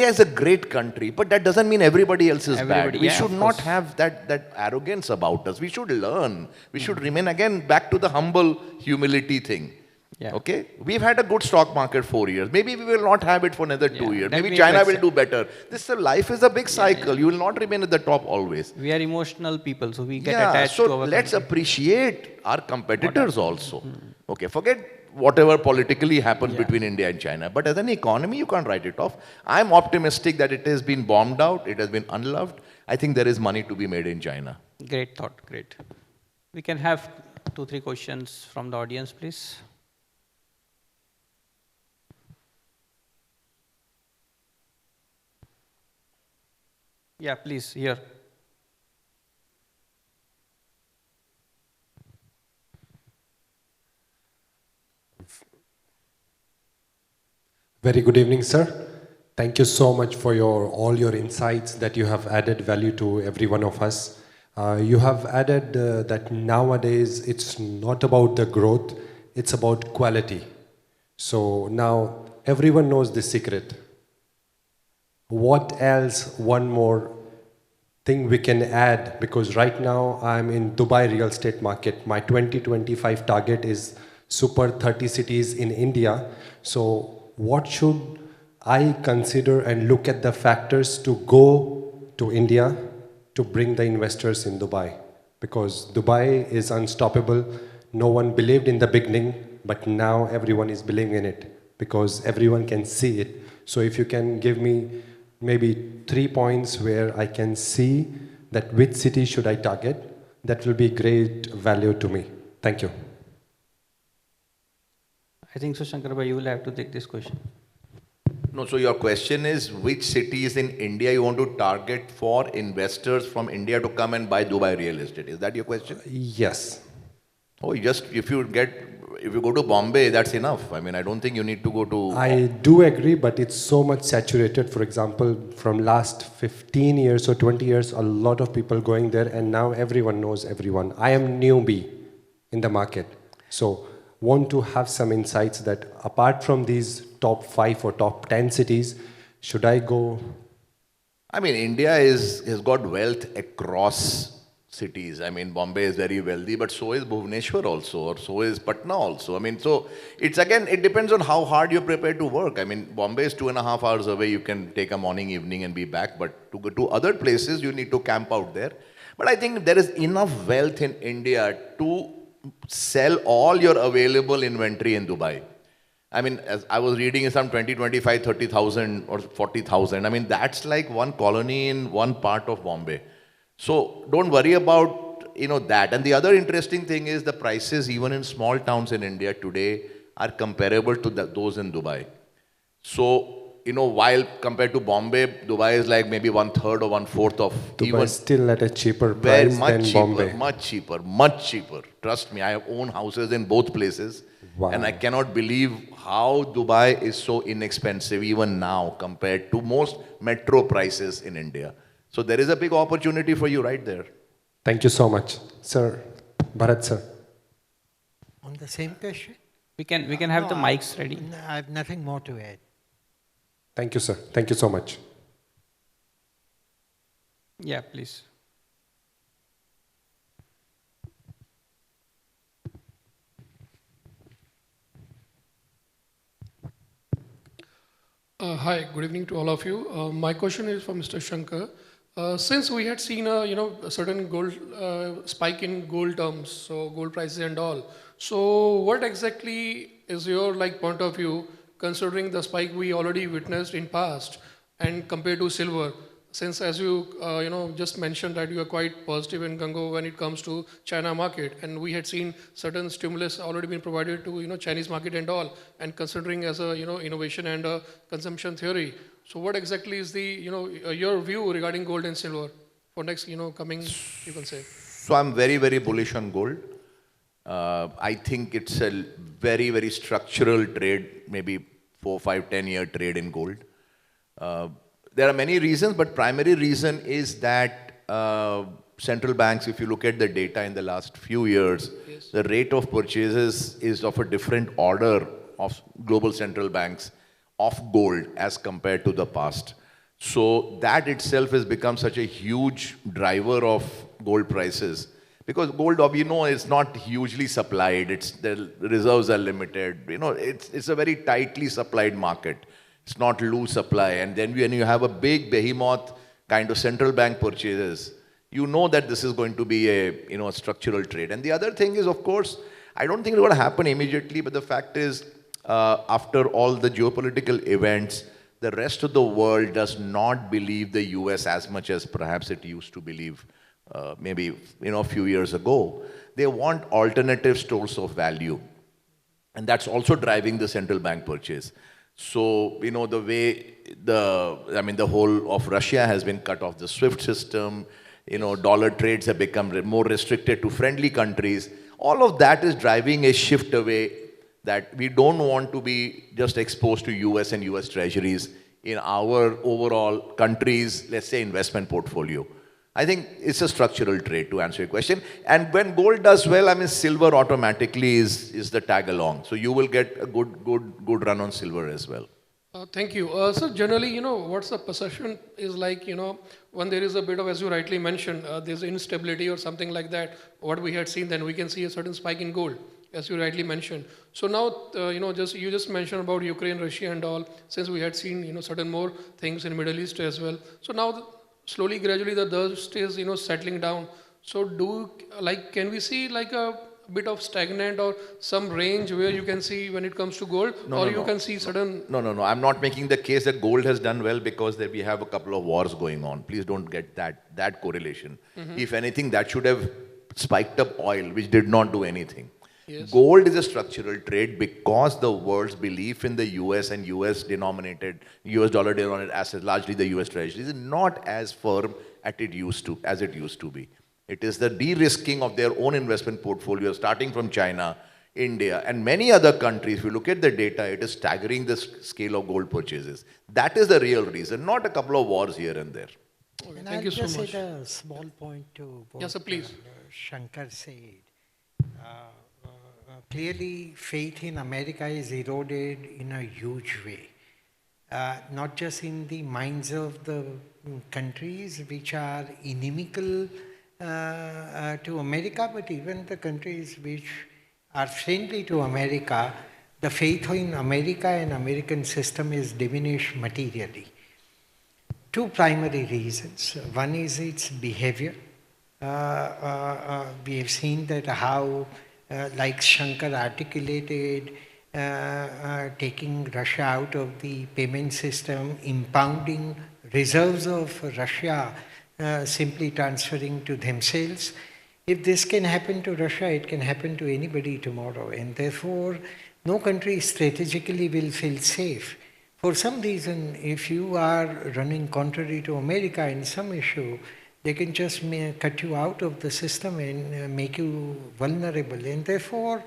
is a great country, but that doesn't mean everybody else is bad. We should not have that arrogance about us. We should learn. We should remain, again, back to the humble humility thing. Yeah. Okay? We've had a good stock market 4 years. Maybe we will not have it for another 2 years. Maybe China will do better. Life is a big cycle. You will not remain at the top always. We are emotional people, so we get attached to our let's appreciate our competitors also. Okay, forget whatever politically happened between India and China. But as an economy, you can't write it off. I'm optimistic that it has been bombed out. It has been unloved. I think there is money to be made in China. Great thought, great. We can have 2-3 questions from the audience, please. Yeah, please, here. Very good evening, sir. Thank you so much for all your insights that you have added value to every one of us. You have added that nowadays it's not about the growth, it's about quality. So now everyone knows the secret. What else, one more thing we can add? Because right now I'm in Dubai real estate market. My 2025 target is super 30 cities in India. So what should I consider and look at the factors to go to India to bring the investors in Dubai? Because Dubai is unstoppable. No one believed in the beginning, but now everyone is believing in it because everyone can see it. So if you can give me maybe 3 points where I can see that which city should I target, that will be great value to me. Thank you. I think so, Shankar bhai, you will have to take this question. No, so your question is which cities in India you want to target for investors from India to come and buy Dubai real estate? Is that your question? Yes. Oh, if you go to Bombay, that's enough. I mean, I don't think you need to go to... I do agree, but it's so much saturated. For example, from last 15 years or 20 years, a lot of people going there, and now everyone knows everyone. I am newbie in the market. So want to have some insights that apart from these top 5 or top 10 cities, should I go? I mean, India has got wealth across cities. I mean, Bombay is very wealthy, but so is Bhubaneswar also, or so is Patna also. I mean, so it's again, it depends on how hard you're prepared to work. I mean, Bombay is 2.5 hours away. You can take a morning, evening and be back. But to go to other places, you need to camp out there. But I think there is enough wealth in India to sell all your available inventory in Dubai. I mean, as I was reading some 20, 25, 30,000 or 40,000. I mean, that's like one colony in one part of Bombay. So don't worry about, that. And the other interesting thing is the prices even in small towns in India today are comparable to those in Dubai. So, while compared to Bombay, Dubai is like maybe 1/3 or 1/4 of Dubai is still at a cheaper price than Bombay. Much cheaper. Trust me, I have owned houses in both places. Wow. And I cannot believe how Dubai is so inexpensive even now compared to most metro prices in India. So there is a big opportunity for you right there. Thank you so much, sir. Bharat sir. On the same question? We can have the mics ready. I have nothing more to add. Thank you, sir. Thank you so much. Yeah, please. Hi, good evening to all of you. My question is for Mr. Shankar. Since we had seen a certain gold spike in gold terms, so gold prices and all. So what exactly is your point of view considering the spike we already witnessed in past and compared to silver? Since as you just mentioned that you are quite positive in Gango when it comes to China market, and we had seen certain stimulus already been provided to Chinese market and all, and considering as a innovation and a consumption theory. So what exactly is the your view regarding gold and silver for next coming, you can say? So I'm very, very bullish on gold. I think it's a very, very structural trade, maybe 4, 5, 10-year trade in gold. There are many reasons, but primary reason is that central banks, if you look at the data in the last few years, Yes. the rate of purchases is of a different order of global central banks of gold as compared to the past. So that itself has become such a huge driver of gold prices. Because gold, is not hugely supplied. The reserves are limited. It's a very tightly supplied market. It's not loose supply. And then when you have a big behemoth kind of central bank purchases, you know that this is going to be a structural trade. And the other thing is, of course, I don't think it's going to happen immediately, but the fact is, after all the geopolitical events, the rest of the world does not believe the US as much as perhaps it used to believe maybe a few years ago. They want alternative stores of value. And that's also driving the central bank purchase. So, the way the whole of Russia has been cut off the SWIFT system, dollar trades have become more restricted to friendly countries. All of that is driving a shift away that we don't want to be just exposed to US and US treasuries in our overall country's, let's say, investment portfolio. I think it's a structural trade, to answer your question. And when gold does well, silver automatically is the tag along. So you will get a good run on silver as well. Thank you. So generally, what's the perception is like, when there is a bit of, as you rightly mentioned, there's instability or something like that, what we had seen, then we can see a certain spike in gold, as you rightly mentioned. So now, you just mentioned about Ukraine, Russia and all, since we had seen, certain more things in Middle East as well. So now, slowly, gradually, the dust is, settling down. So can we see like a bit of stagnant or some range where you can see when it comes to gold, you can see certain... No. I'm not making the case that gold has done well because we have a couple of wars going on. Please don't get that correlation. If anything, that should have spiked up oil, which did not do anything. Yes. Gold is a structural trade because the world's belief in the US and US dollar denominated assets, largely the US treasuries, is not as firm as it used to be. It is the de-risking of their own investment portfolio, starting from China, India, and many other countries. If you look at the data, it is staggering the scale of gold purchases. That is the real reason, not a couple of wars here and there. Okay, And thank I'll you so just much. add a small point to what Yes, sir, please. Shankar said. Clearly, faith in America is eroded in a huge way. Not just in the minds of the countries which are inimical to America, but even the countries which are friendly to America, the faith in America and American system is diminished materially. Two primary reasons. One is its behavior. We have seen that how, like Shankar articulated, taking Russia out of the payment system, impounding reserves of Russia, simply transferring to themselves. If this can happen to Russia, it can happen to anybody tomorrow. And therefore, no country strategically will feel safe. For some reason, if you are running contrary to America in some issue, they can just cut you out of the system and make you vulnerable. And therefore,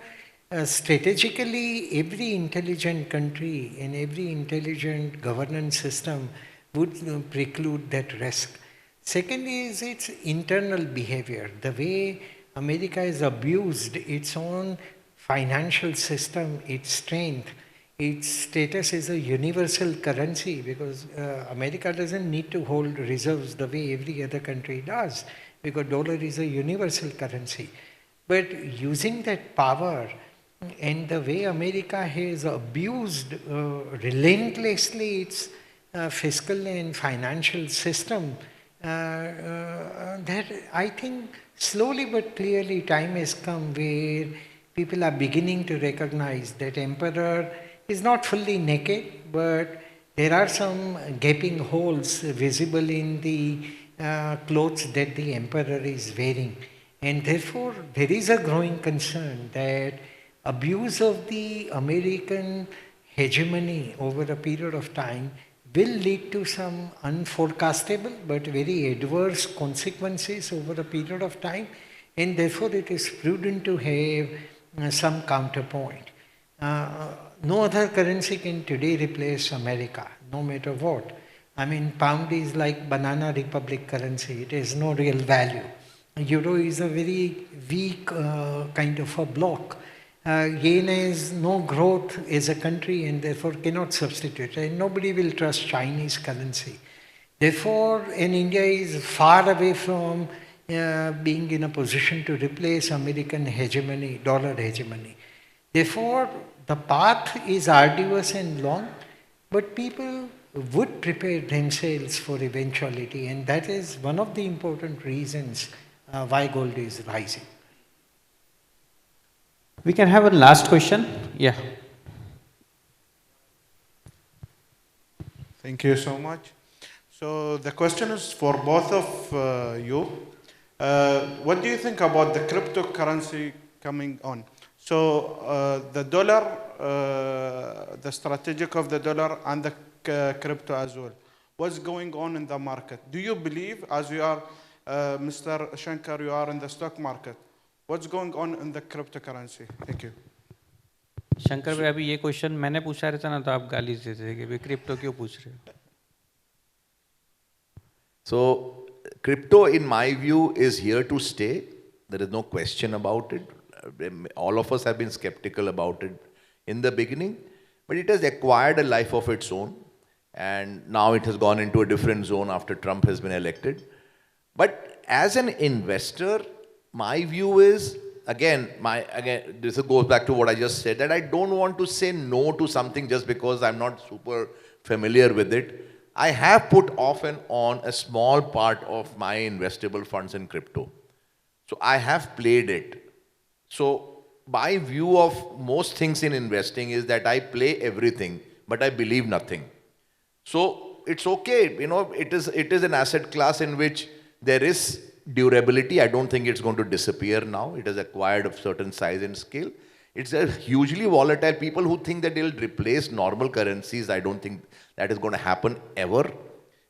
strategically, every intelligent country and every intelligent governance system would preclude that risk. Second is its internal behavior, the way America has abused its own financial system, its strength, its status as a universal currency because America doesn't need to hold reserves the way every other country does because dollar is a universal currency. But using that power and the way America has abused relentlessly its fiscal and financial system, that I think slowly but clearly time has come where people are beginning to recognize that emperor is not fully naked, but there are some gaping holes visible in the clothes that the emperor is wearing. And therefore, there is a growing concern that abuse of the American hegemony over a period of time will lead to some unforecastable but very adverse consequences over a period of time, and therefore it is prudent to have some counterpoint. No other currency can today replace America, no matter what. I mean, pound is like banana republic currency. It has no real value. Euro is a very weak kind of a block. Yen has no growth as a country and therefore cannot substitute. And nobody will trust Chinese currency. Therefore, and India is far away from being in a position to replace American hegemony, dollar hegemony. Therefore, the path is arduous and long, but people would prepare themselves for eventuality, and that is one of the important reasons why gold is rising. We can have a last question. Yeah. Thank you so much. So the question is for both of you. What do you think about the cryptocurrency coming on? So the dollar, the strategic of the dollar and the crypto as well. What's going on in the market? Do you believe, as you are, Mr. Shankar, you are in the stock market, what's going on in the cryptocurrency? Thank you. Shankar भाई अभी ये question मैंने पूछा रहता ना तो आप गाली देते थे कि भाई क्रिप्टो क्यों पूछ रहे हो? So, crypto, in my view, is here to stay. There is no question about it. All of us have been skeptical about it in the beginning, but it has acquired a life of its own, and now it has gone into a different zone after Trump has been elected. But as an investor, my view is, again, this goes back to what I just said, that I don't want to say no to something just because I'm not super familiar with it. I have put off and on a small part of my investable funds in crypto. So I have played it. So my view of most things in investing is that I play everything, but I believe nothing. So it's okay, it is an asset class in which there is durability. I don't think it's going to disappear now. It has acquired a certain size and scale. It's a hugely volatile. People who think that they'll replace normal currencies, I don't think that is going to happen ever.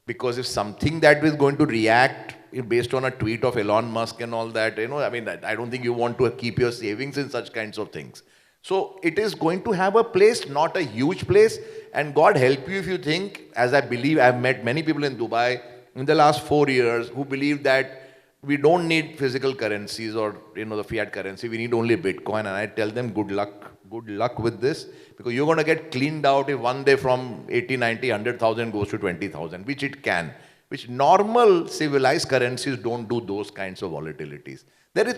Because if something that is going to react based on a tweet of Elon Musk and all that, I don't think you want to keep your savings in such kinds of things. So it is going to have a place, not a huge place. And God help you if you think, as I believe, I've met many people in Dubai in the last 4 years who believe that we don't need physical currencies or the fiat currency. We need only Bitcoin. And I tell them, good luck with this, because you're going to get cleaned out if one day from 80, 90, 100,000 goes to 20,000, which it can. Which normal civilized currencies don't do those kinds of volatilities.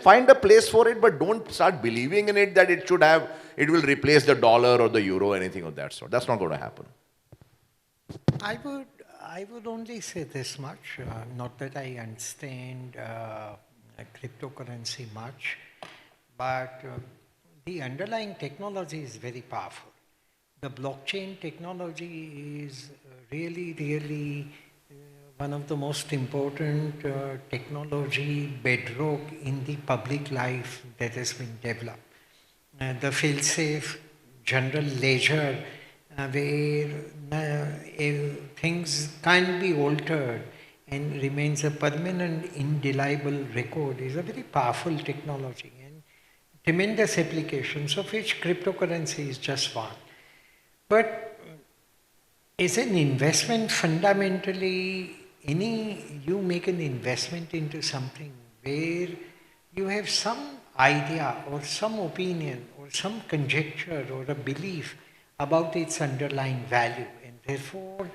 Find a place for it, but don't start believing in it that it will replace the dollar or the euro or anything of that sort. That's not going to happen. I would only say this much, not that I understand cryptocurrency much, but the underlying technology is very powerful. The blockchain technology is really one of the most important technology bedrock in the public life that has been developed. The fail-safe general ledger where things can't be altered and remains a permanent indelible record is a very powerful technology and tremendous applications, of which cryptocurrency is just one. But as an investment, fundamentally, you make an investment into something where you have some idea or some opinion or some conjecture or a belief about its underlying value. And therefore,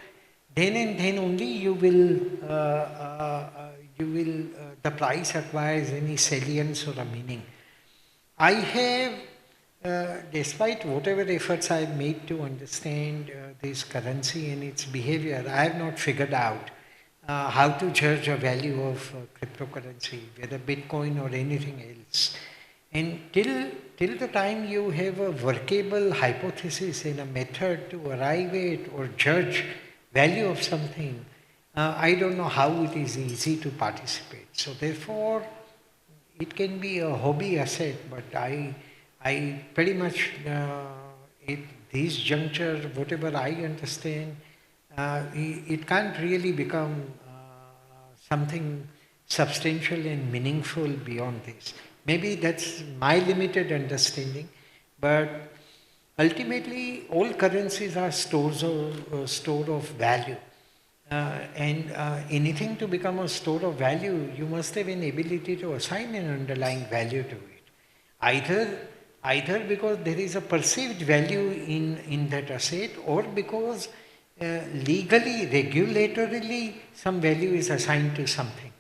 then and then only the price acquires any salience or a meaning. I have, despite whatever efforts I have made to understand this currency and its behavior, I have not figured out how to judge a value of cryptocurrency, whether Bitcoin or anything else. And till the time you have a workable hypothesis and a method to arrive at or judge value of something, I don't know how it is easy to participate. So therefore, it can be a hobby asset, but I pretty much at this juncture, whatever I understand, it can't really become something substantial and meaningful beyond this. Maybe that's my limited understanding, but ultimately all currencies are store of value. And anything to become a store of value, you must have an ability to assign an underlying value to it. Either because there is a perceived value in that asset, or because legally, regulatorily, some value is assigned to something.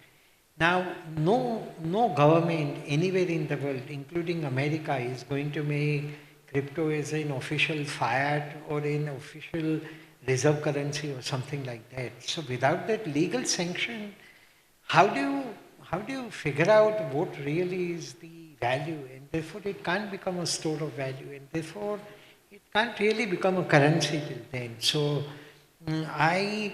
Now, no government anywhere in the world, including America, is going to make crypto as an official fiat or an official reserve currency or something like that. So without that legal sanction, how do you figure out what really is the value? And therefore it can't become a store of value, and therefore it can't really become a currency till then. So I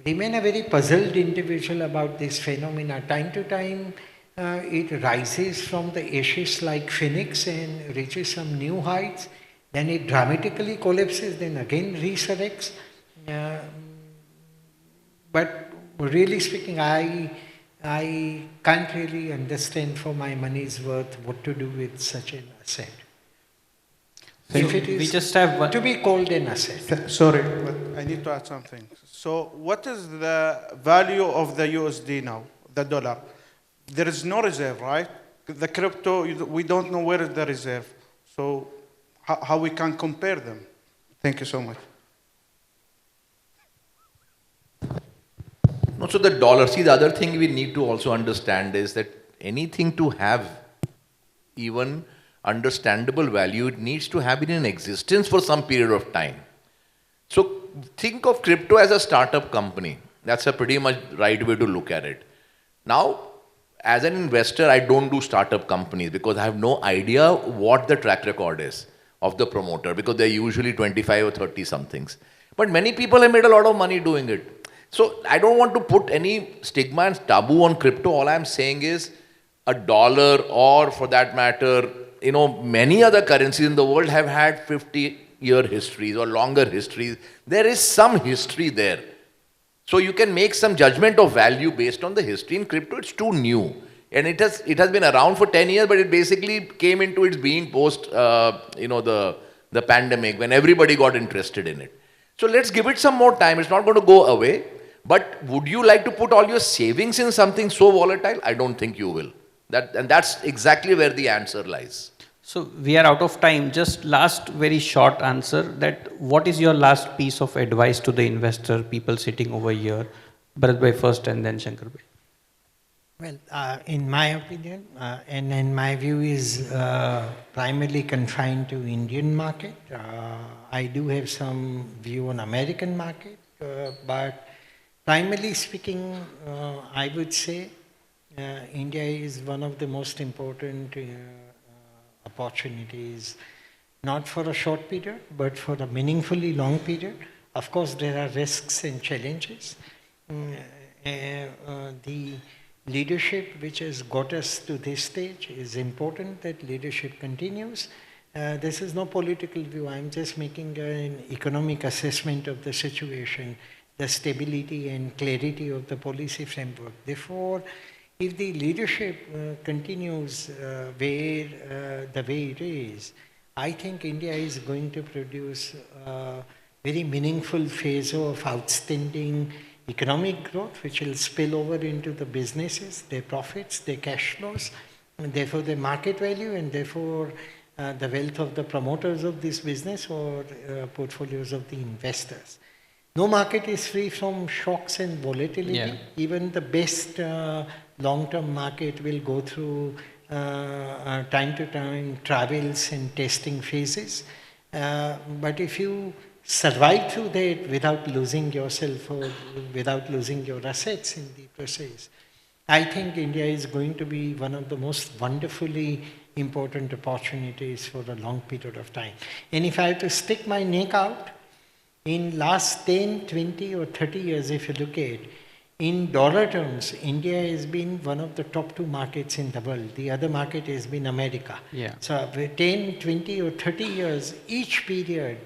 remain a very puzzled individual about this phenomena. Time to time it rises from the ashes like phoenix and reaches some new heights, then it dramatically collapses, then again resurrects. But really speaking, I can't really understand for my money's worth what to do with such an asset. So if it is we just have one. to be called an asset. Sorry, but I need to add something. So what is the value of the USD now, the dollar? There is no reserve, right? The crypto, we don't know where is the reserve. So how we can compare them? Thank you so much. No, so the dollar, see, the other thing we need to also understand is that anything to have even understandable value, it needs to have been in existence for some period of time. So think of crypto as a startup company. That's a pretty much right way to look at it. Now, as an investor, I don't do startup companies because I have no idea what the track record is of the promoter, because they're usually 25 or 30 somethings. But many people have made a lot of money doing it. So I don't want to put any stigma and taboo on crypto. All I'm saying is a dollar, or for that matter, many other currencies in the world have had 50-year histories or longer histories. There is some history there. So you can make some judgment of value based on the history. In crypto, it's too new. And it has been around for 10 years, but it basically came into its being post, the pandemic, when everybody got interested in it. So let's give it some more time. It's not going to go away. But would you like to put all your savings in something so volatile? I don't think you will. And that's exactly where the answer lies. So we are out of time. Just last very short answer, that what is your last piece of advice to the investor, people sitting over here? Bharat bhai first and then Shankar bhai. Well, in my opinion, and in my view is primarily confined to Indian market. I do have some view on American market, but primarily speaking, I would say India is one of the most important opportunities, not for a short period, but for a meaningfully long period. Of course, there are risks and challenges. The leadership which has got us to this stage is important, that leadership continues. This is no political view. I'm just making an economic assessment of the situation, the stability and clarity of the policy framework. Therefore, if the leadership continues the way it is, I think India is going to produce a very meaningful phase of outstanding economic growth, which will spill over into the businesses, their profits, their cash flows, and therefore their market value, and therefore the wealth of the promoters of this business or portfolios of the investors. No market is free from shocks and volatility. Yeah. Even the best long-term market will go through time to time travels and testing phases. But if you survive through that without losing yourself or without losing your assets in the process, I think India is going to be one of the most wonderfully important opportunities for a long period of time. And if I have to stick my neck out, in last 10, 20 or 30 years, if you look at, in dollar terms, India has been one of the top 2 markets in the world. The other market has been America. Yeah. So 10, 20 or 30 years, each period,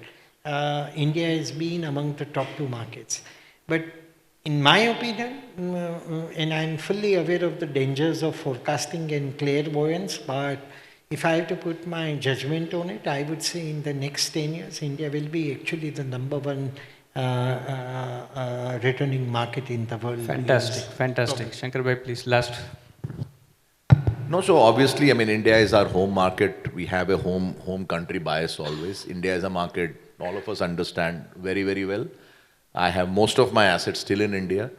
India has been among the top 2 markets. But in my opinion, and I'm fully aware of the dangers of forecasting and clairvoyance, but if I have to put my judgment on it, I would say in the next 10 years, India will be actually the number 1 returning market in the world. Fantastic, fantastic. Shankar bhai, please, last. No, so obviously, I mean, India is our home market. We have a home country bias always. India is a market all of us understand very, very well. I have most of my assets still in India.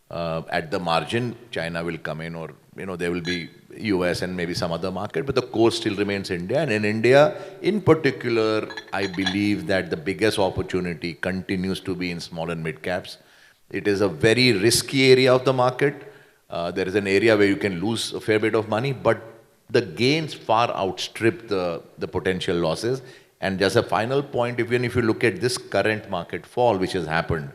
At the margin, China will come in, or there will be US and maybe some other market, but the core still remains India. And in India, in particular, I believe that the biggest opportunity continues to be in small and mid caps. It is a very risky area of the market. There is an area where you can lose a fair bit of money, but the gains far outstrip the potential losses. And just a final point, even if you look at this current market fall which has happened,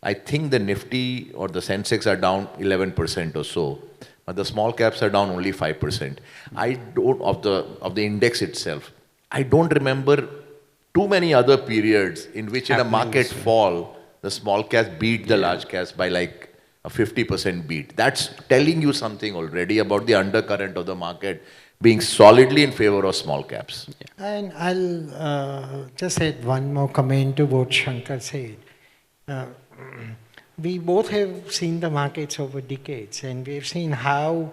I think the Nifty or the Sensex are down 11% or so, but the small caps are down only 5%. I don't, of the index itself, I don't remember too many other periods in which in a market fall, the small caps beat the large caps by like a 50% beat. That's telling you something already about the undercurrent of the market being solidly in favor of small caps. Yeah. And I'll just add one more comment to what Shankar said. We both have seen the markets over decades, and we've seen how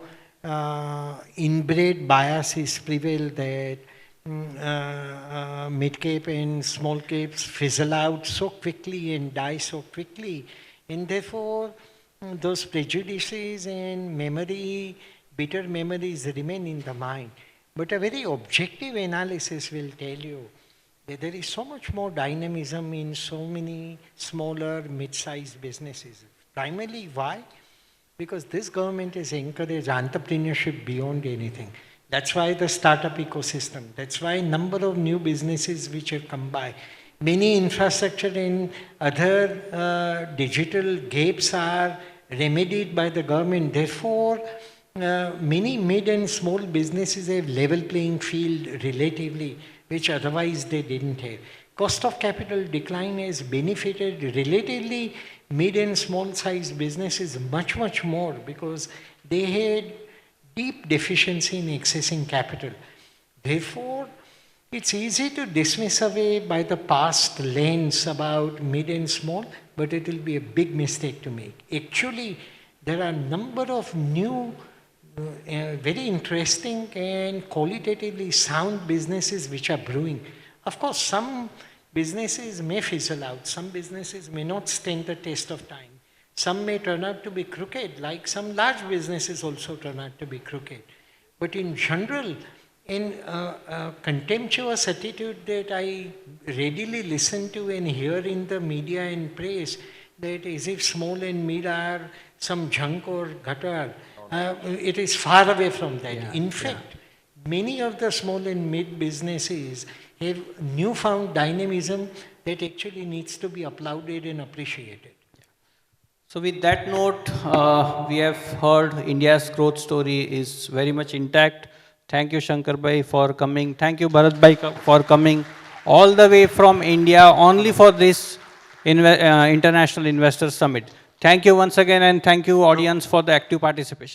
inbred biases prevail that mid-cap and small caps fizzle out so quickly and die so quickly. And therefore, those prejudices and bitter memories remain in the mind. But a very objective analysis will tell you that there is so much more dynamism in so many smaller, mid-sized businesses. Primarily, why? Because this government has encouraged entrepreneurship beyond anything. That's why the startup ecosystem, that's why a number of new businesses which have come by. Many infrastructure and other digital gaps are remedied by the government. Therefore, many mid and small businesses have level playing field relatively, which otherwise they didn't have. Cost of capital decline has benefited relatively mid and small sized businesses much, much more because they had deep deficiency in accessing capital. Therefore, it's easy to dismiss away by the past lens about mid and small, but it will be a big mistake to make. Actually, there are a number of new very interesting and qualitatively sound businesses which are brewing. Of course, some businesses may fizzle out, some businesses may not stand the test of time. Some may turn out to be crooked, like some large businesses also turn out to be crooked. But in general, in a contemptuous attitude that I readily listen to and hear in the media and press, that as if small and mid are some junk or gutter, it is far away from that. Yeah, in fact, many of the small and mid businesses have newfound dynamism that actually needs to be applauded and appreciated. So with that note, we have heard India's growth story is very much intact. Thank you, Shankar bhai, for coming. Thank you, Bharat bhai, for coming all the way from India only for this International Investor Summit. Thank you once again, and thank you, audience, for the active participation.